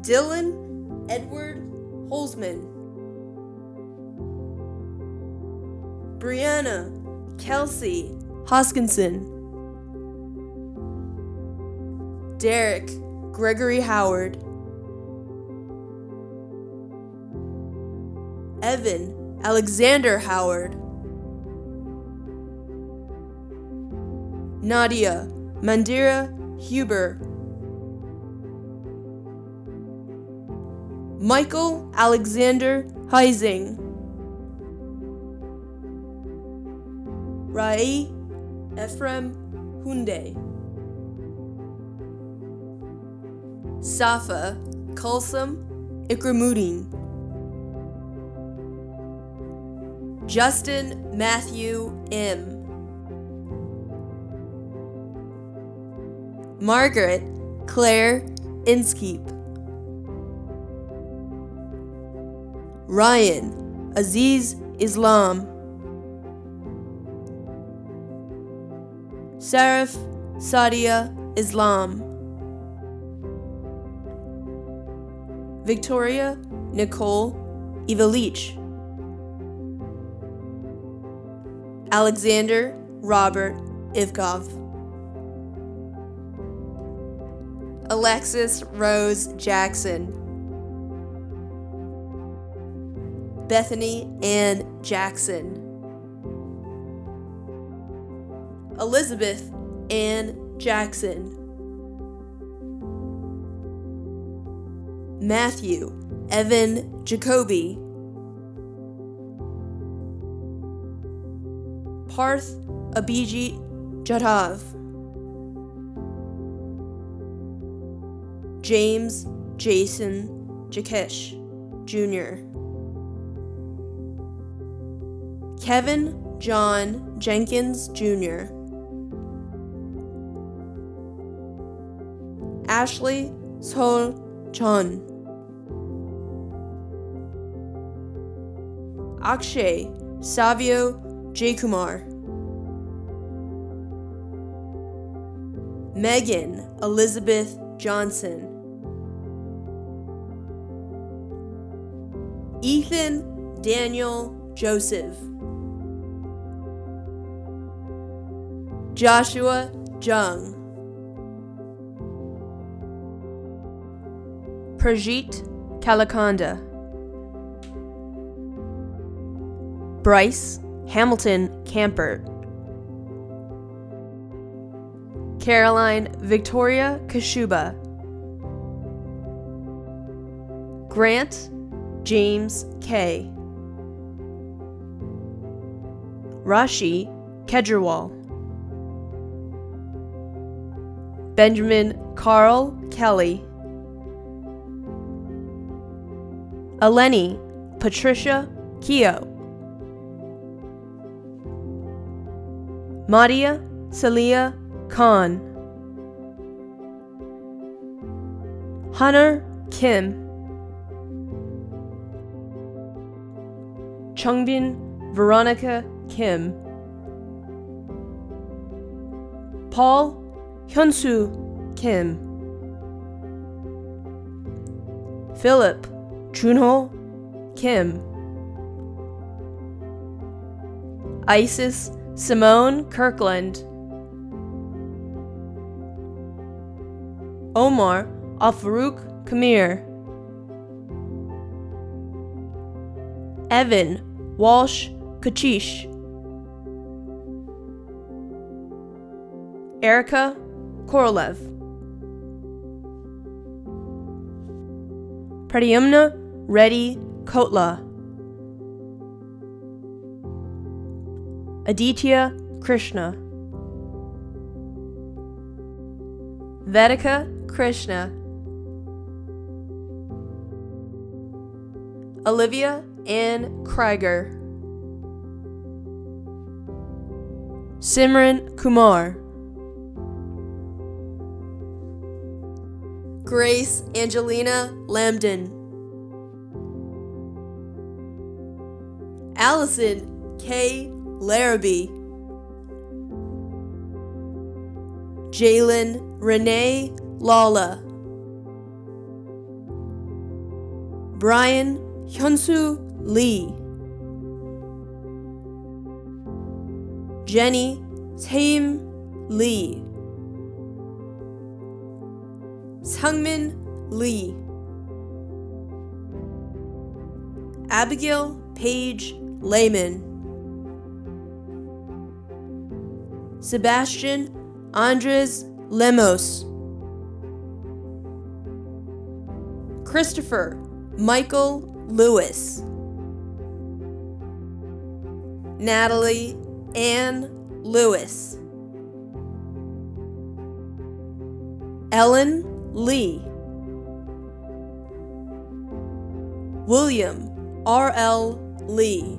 Dylan Edward Holzman, Brianna Kelsey Hoskinson, Derek Gregory Howard, Evan Alexander Howard, Nadia Mandira Huber, Michael Alexander Heising, Rai Ephraim Hunde, Safa Kulsum Ikramuddin, Justin Matthew M, Margaret Claire Inskeep, Ryan Aziz Islam, Sarif Sadia Islam, Victoria Nicole Ivalich, Alexander Robert Ivkov, Alexis Rose Jackson, Bethany Ann Jackson, Elizabeth Ann Jackson, Matthew Evan Jacoby, Parth Abhijit Jadhav, James Jason Jakesh Jr., Kevin John Jenkins Jr., Ashley Sol Chun, Akshay Savio Jaykumar, Megan Elizabeth Johnson, Ethan Daniel Joseph, Joshua Jung, Prajit Kalakonda, Bryce Hamilton Campert, Caroline Victoria Kashuba, Grant James K, Rashi Kedgerwal, Benjamin Carl Kelly, Eleni Patricia Keogh, Madia Celia Khan, Hunter Kim, Chungbin Veronica Kim, Paul Hyunsu Kim, Philip Chunho Kim. Isis Simone Kirkland. Omar Al-Farouk Kamir. Evan Walsh Kachish. Erica Korolev. Pradyumna Reddy Kotla. Aditya Krishna. Vedika Krishna. Olivia Ann Krieger. Simran Kumar. Grace Angelina Lambden. Allison K. Larrabee. Jalen Renee Lala. Brian Hyunsu Lee. Jenny Taim Lee. Sungmin Lee. Abigail Paige Lehman. Sebastian Andres Lemos. Christopher Michael Lewis. Natalie Ann Lewis. Ellen Lee. William R.L. Lee.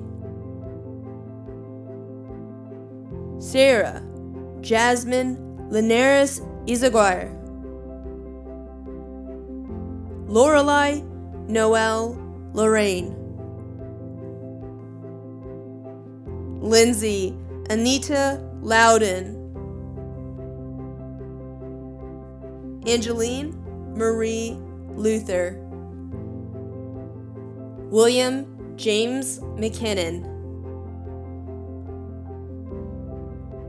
Sarah Jasmine Linares Izaguirre. Lorelei Noel Lorraine. Lindsay Anita Loudon. Angeline Marie Luther. William James McKinnon.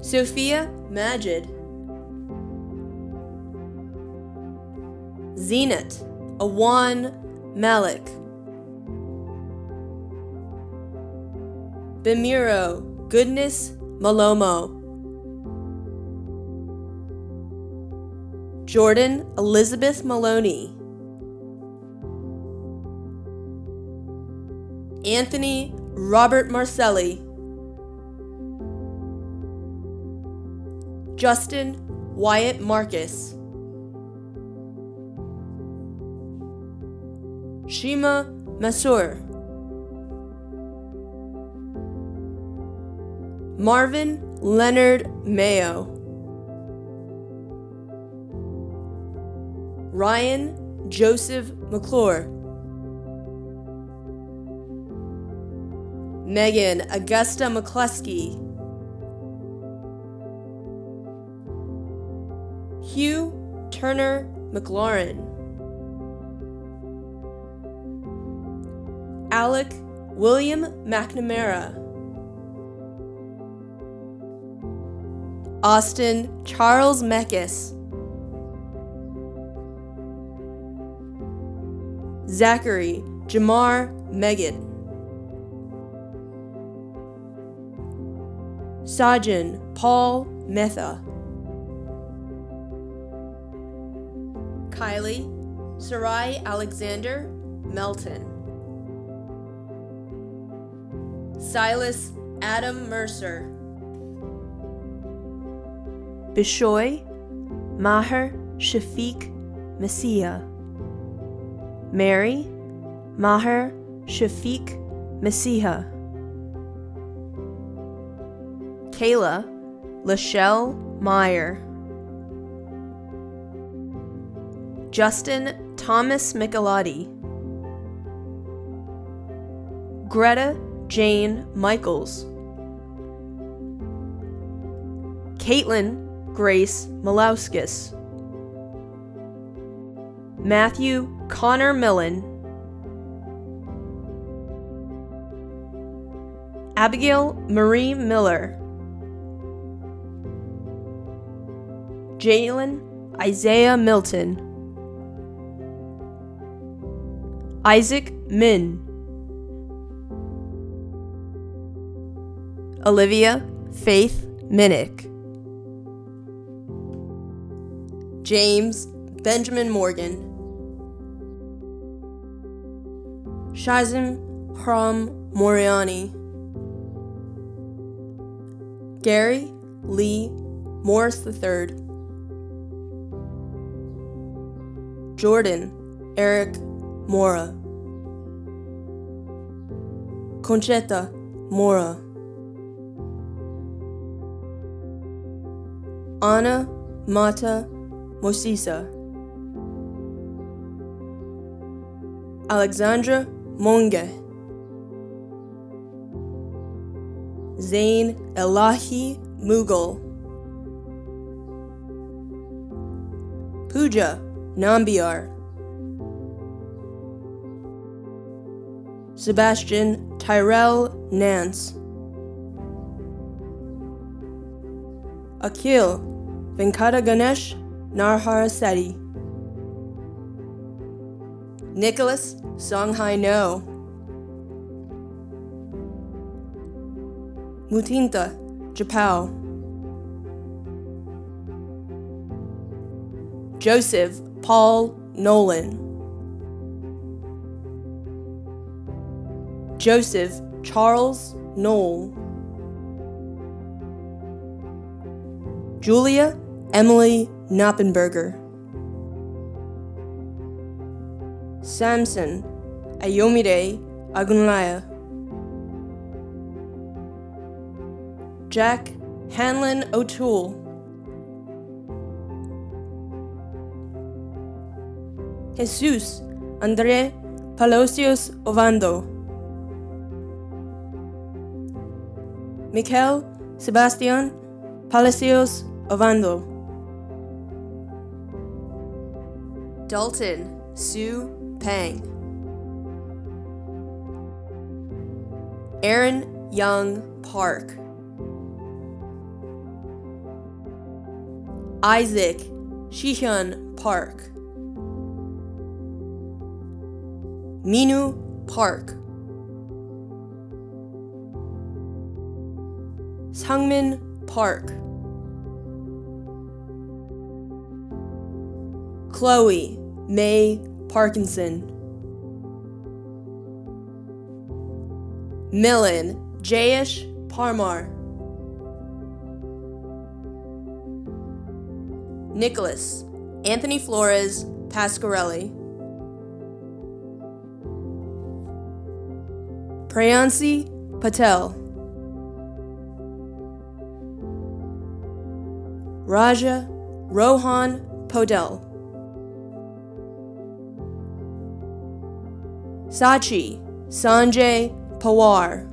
Sophia Majid. Zenat Awan Malik. Bimiro Goodness Malomo. Jordan Elizabeth Maloney. Anthony Robert Marcelli. Justin Wyatt Marcus. Shima Masur. Marvin Leonard Mayo. Ryan Joseph McClure. Megan Augusta McCluskey. Hugh Turner McLaurin. Alec William McNamara. Austin Charles Meckes. Zachary Jamar Megan. Sajin Paul Metha. Kylie Sarai Alexander Melton. Silas Adam Mercer. Bishoy Maher Shafiq Messiah. Mary Maher Shafiq Messiah. Kayla Lachelle Meyer. Justin Thomas Michelotti. Greta Jane Michaels. Caitlin Grace Malauskis. Matthew Connor Millen. Abigail Marie Miller, Jalen Isaiah Milton, Isaac Min, Olivia Faith Minnick, James Benjamin Morgan, Shazim Hram Moriani, Gary Lee Morris III, Jordan Eric Mora, Conchetta Mora, Anna Mata Mosisa, Alexandra Monge, Zain Elahi Mughal, Pooja Nambiar, Sebastian Tyrell Nance, Akhil Venkata Ganesh Narhara Seti, Nicholas Songhai No, Mutinta Japao, Joseph Paul Nolan, Joseph Charles Knoll, Julia Emily Knoppenberger, Samson Ayomide Agunlaya, Jack Hanlon O'Toole, Jesus Andre Palacios Ovando, Mikel Sebastian Palacios Ovando, Dalton Sue Pang, Aaron Young Park, Isaac Shihyun Park, Minu Park, Sungmin Park, Chloe May Parkinson, Milan Jayesh Parmar, Nicholas Anthony Flores Pasquarelli, Prayansi Patel, Raja Rohan Podel, Sachi Sanjay Pawar,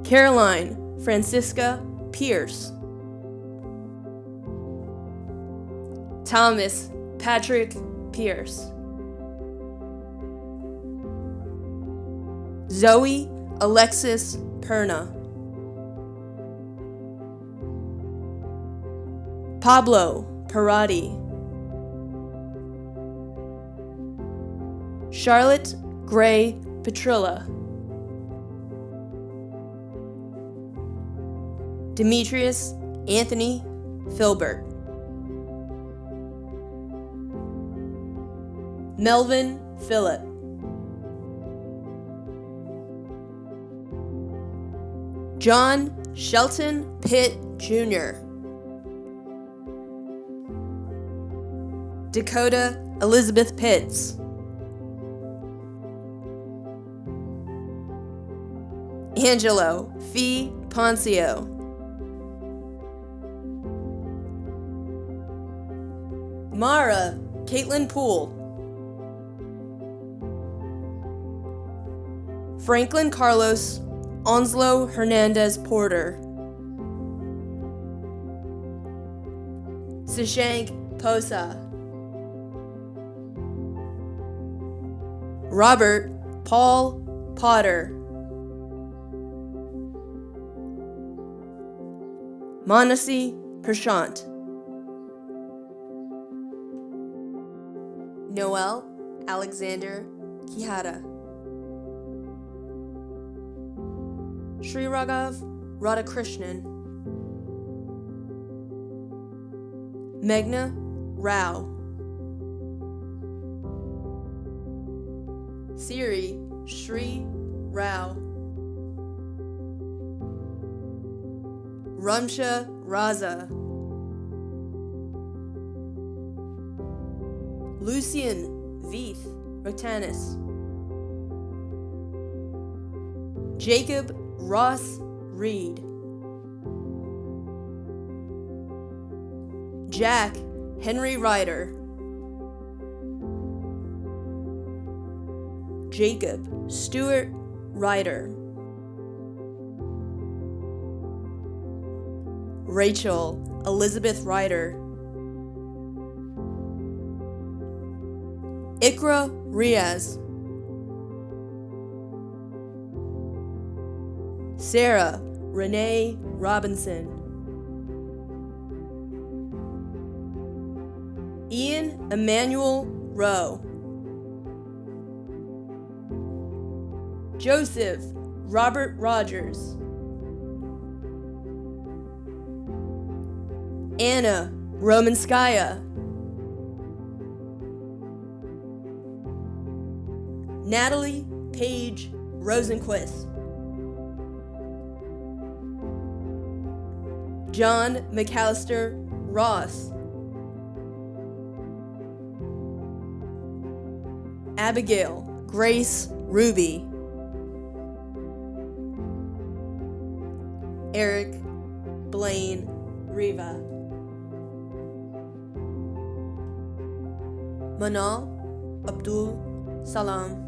Caroline Francisca Pierce, Thomas Patrick Pierce, Zoe Alexis Perna, Pablo Parati, Charlotte Gray Petrilla, Demetrius Anthony Filbert, Melvin Phillip, John Shelton Pitt Jr., Dakota Elizabeth Pitts, Angelo Fee Poncio, Mara Caitlin Poole, Franklin Carlos Onslow Hernandez Porter, Sishank Posa, Robert Paul Potter. Manasi Prashant. Noel Alexander Kihara. Sri Raghav Radhakrishnan. Meghna Rao. Siri Shri Rao. Ramsha Raza. Lucian Veith Ratanis. Jacob Ross Reed. Jack Henry Ryder. Jacob Stewart Ryder. Rachel Elizabeth Ryder. Ikra Riaz. Sarah Renee Robinson. Ian Emmanuel Rowe. Joseph Robert Rogers. Anna Romanskaya. Natalie Paige Rosenquist. John McAllister Ross. Abigail Grace Ruby. Eric Blaine Riva. Manal Abdul Salam.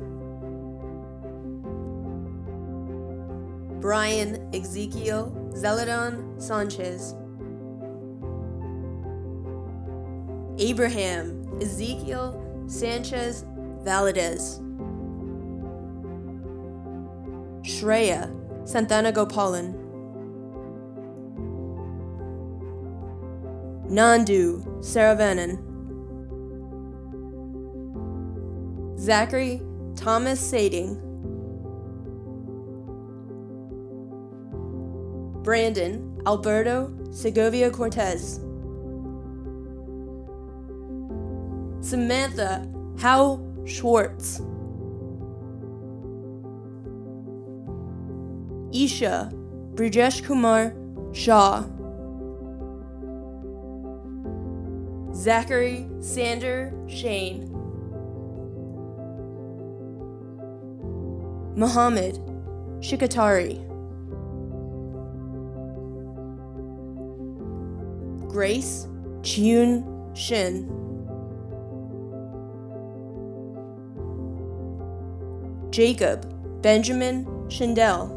Brian Ezekiel Zeladon Sanchez. Abraham Ezekiel Sanchez Valadez. Shreya Santana Gopalan. Nandu Saravanan. Zachary Thomas Sading. Brandon Alberto Segovia Cortez. Samantha Howe Schwartz. Isha Brijesh Kumar Shah. Zachary Sander Shane. Muhammad Shikatari. Grace Chun Shin. Jacob Benjamin Schindel.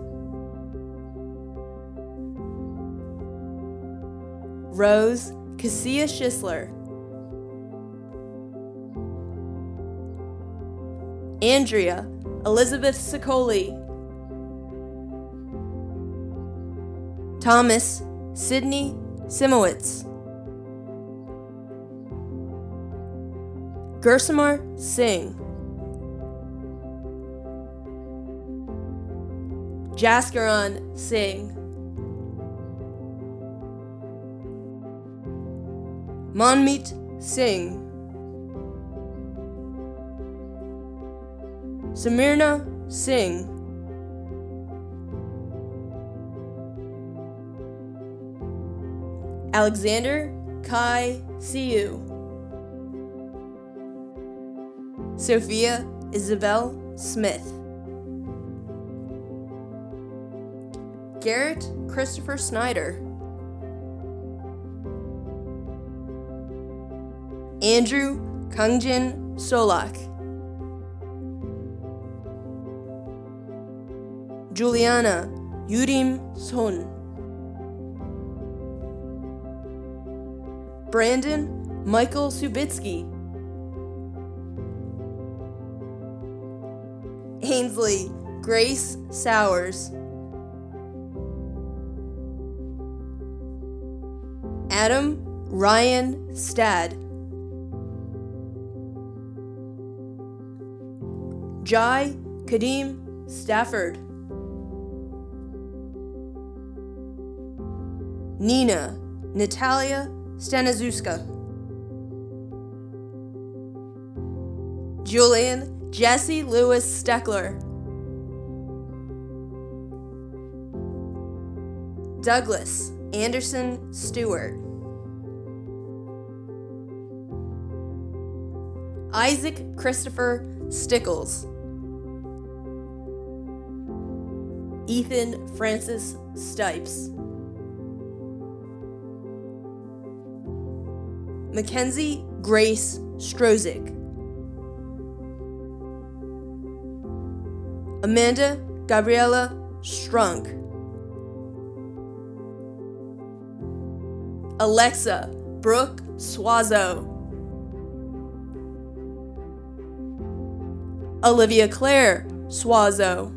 Rose Cassia Schisler. Andrea Elizabeth Sicoli. Thomas Sidney Simowitz. Gursamar Singh. Jaskaran Singh. Manmeet Singh. Samirna Singh. Alexander Kai Siu. Sophia Isabel Smith. Garrett Christopher Snyder. Andrew Kungjin Solak. Juliana Yurim Son. Brandon Michael Subitsky. Ainsley Grace Sowers. Adam Ryan Stad. Jai Kadeem Stafford. Nina Natalia Staniszewska. Julian Jesse Lewis Steckler. Douglas Anderson Stewart. Isaac Christopher Stickles. Ethan Francis Stipes. Mackenzie Grace Strozik. Amanda Gabriella Strunk. Alexa Brooke Swazo. Olivia Claire Swazo.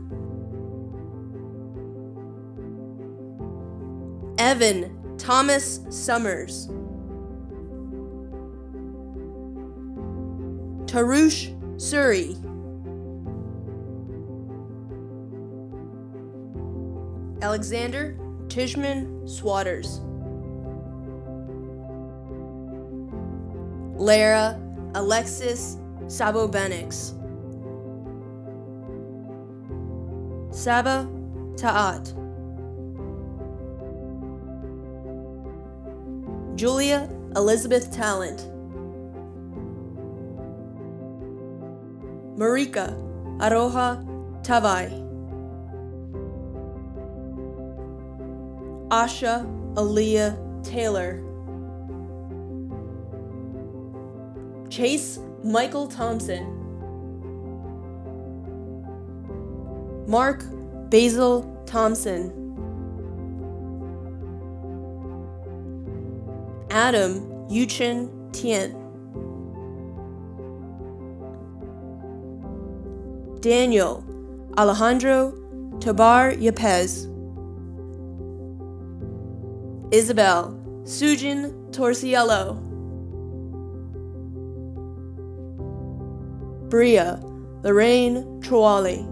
Evan Thomas Summers. Tarush Suri. Alexander Tishman Swatters. Lara Alexis Sabo-Benix. Saba Ta'at. Julia Elizabeth Talent. Marika Aroha Tavai. Asha Aaliyah Taylor. Chase Michael Thompson. Mark Basil Thompson. Adam Yuchen Tien. Daniel Alejandro Tobar Yepes. Isabel Sujin Torciello. Bria Lorraine Troali.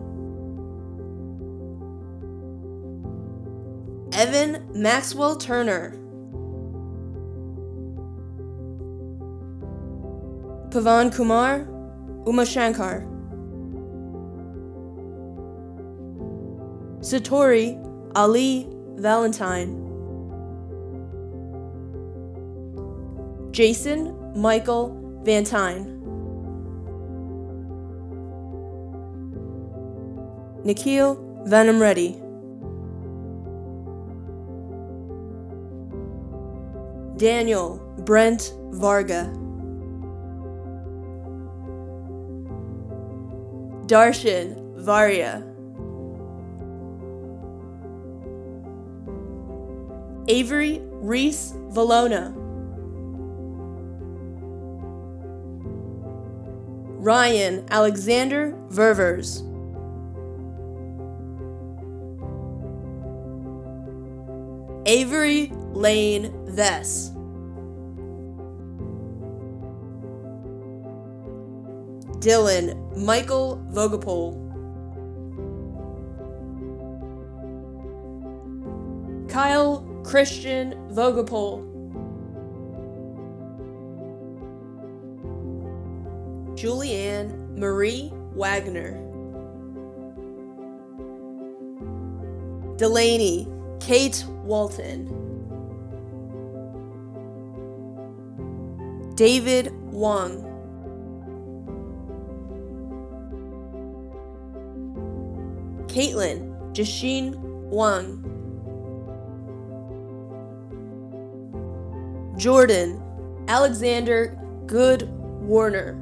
Evan Maxwell Turner. Pavan Kumar Umashankar. Satori Ali Valentine. Jason Michael Vantine. Nikhil Venom Reddy. Daniel Brent Varga. Darshan Varia. Avery Reese Valona. Ryan Alexander Ververs. Avery Lane Vess. Dylan Michael Vogapol. Kyle Christian Vogapol. Julianne Marie Wagner. Delaney Kate Walton. David Wong. Caitlin Jasheen Wang. Jordan Alexander Good Warner.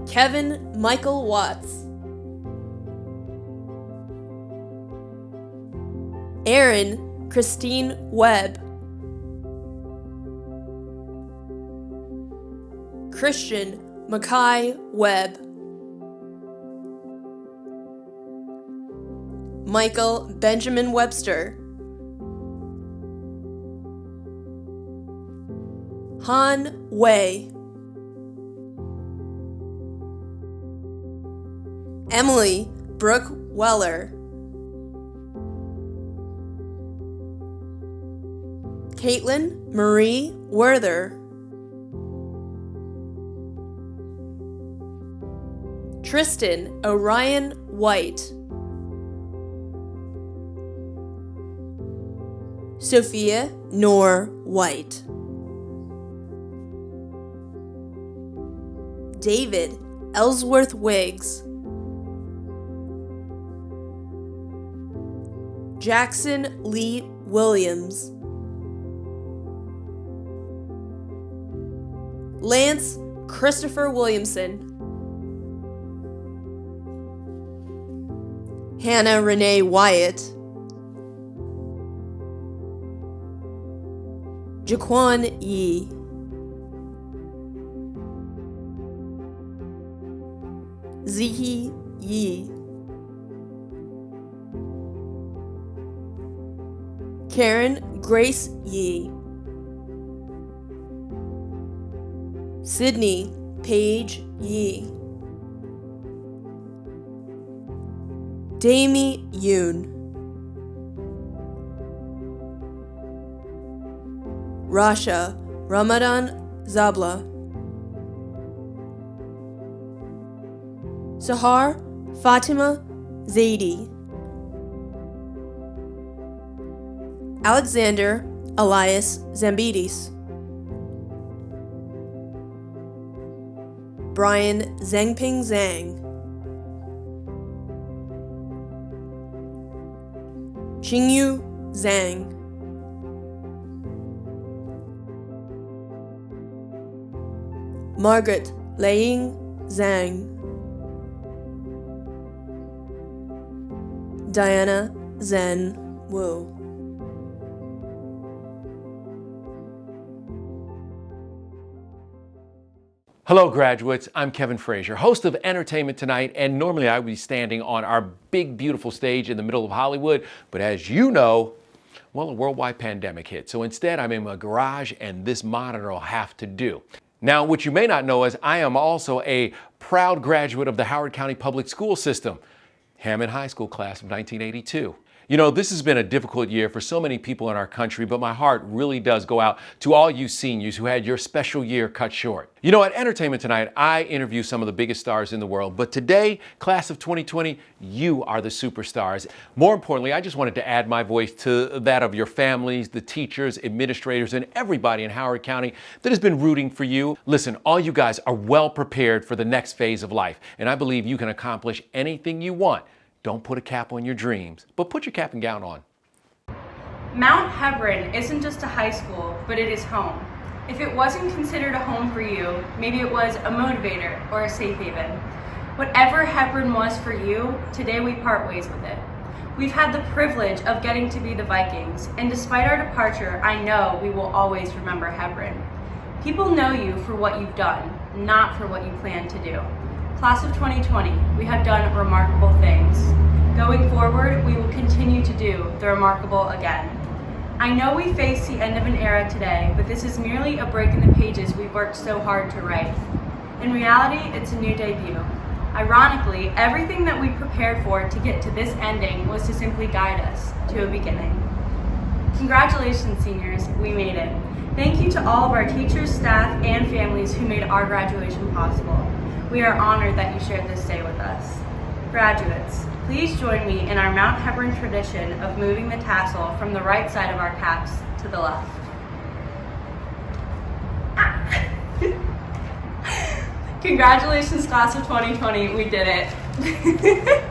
Kevin Michael Watts. Erin Christine Webb. Christian Mackay Webb. Michael Benjamin Webster, Han Wei, Emily Brooke Weller, Caitlin Marie Werther, Tristan Orion White, Sophia Noor White, David Ellsworth Wiggs, Jackson Lee Williams, Lance Christopher Williamson, Hannah Renee Wyatt, Jaquan Yee, Zihi Yee, Karen Grace Yee, Sydney Paige Yee, Damie Yoon, Rasha Ramadan Zabla, Sahar Fatima Zaidi, Alexander Elias Zambidis, Brian Zhangping Zhang, Qingyu Zhang, Margaret Laying Zhang, Diana Zhen Wu. Hello graduates, I'm Kevin Frazier, host of Entertainment Tonight, and normally I would be standing on our big beautiful stage in the middle of Hollywood, but as you know, well, a worldwide pandemic hit, so instead I'm in my garage and this monitor will have to do. Now, what you may not know is I am also a proud graduate of the Howard County Public School System, Hammond High School class of 1982. You know, this has been a difficult year for so many people in our country, but my heart really does go out to all you seniors who had your special year cut short. You know, at Entertainment Tonight, I interview some of the biggest stars in the world, but today, class of 2020, you are the superstars. More importantly, I just wanted to add my voice to that of your families, the teachers, administrators, and everybody in Howard County that has been rooting for you. Listen, all you guys are well prepared for the next phase of life, and I believe you can accomplish anything you want. Don't put a cap on your dreams, but put your cap and gown on. Mount Hebron isn't just a high school, but it is home. If it wasn't considered a home for you, maybe it was a motivator or a safe haven. Whatever Hebron was for you, today we part ways with it. We've had the privilege of getting to be the Vikings, and despite our departure, I know we will always remember Hebron. People know you for what you've done, not for what you plan to do. Class of 2020, we have done remarkable things. Going forward, we will continue to do the remarkable again. I know we face the end of an era today, but this is merely a break in the pages we've worked so hard to write. In reality, it's a new debut. Ironically, everything that we prepared for to get to this ending was to simply guide us to a beginning. Congratulations, seniors, we made it. Thank you to all of our teachers, staff, and families who made our graduation possible. We are honored that you shared this day with us. Graduates, please join me in our Mount Hebron tradition of moving the tassel from the right side of our caps to the left. Congratulations, class of 2020, we did it.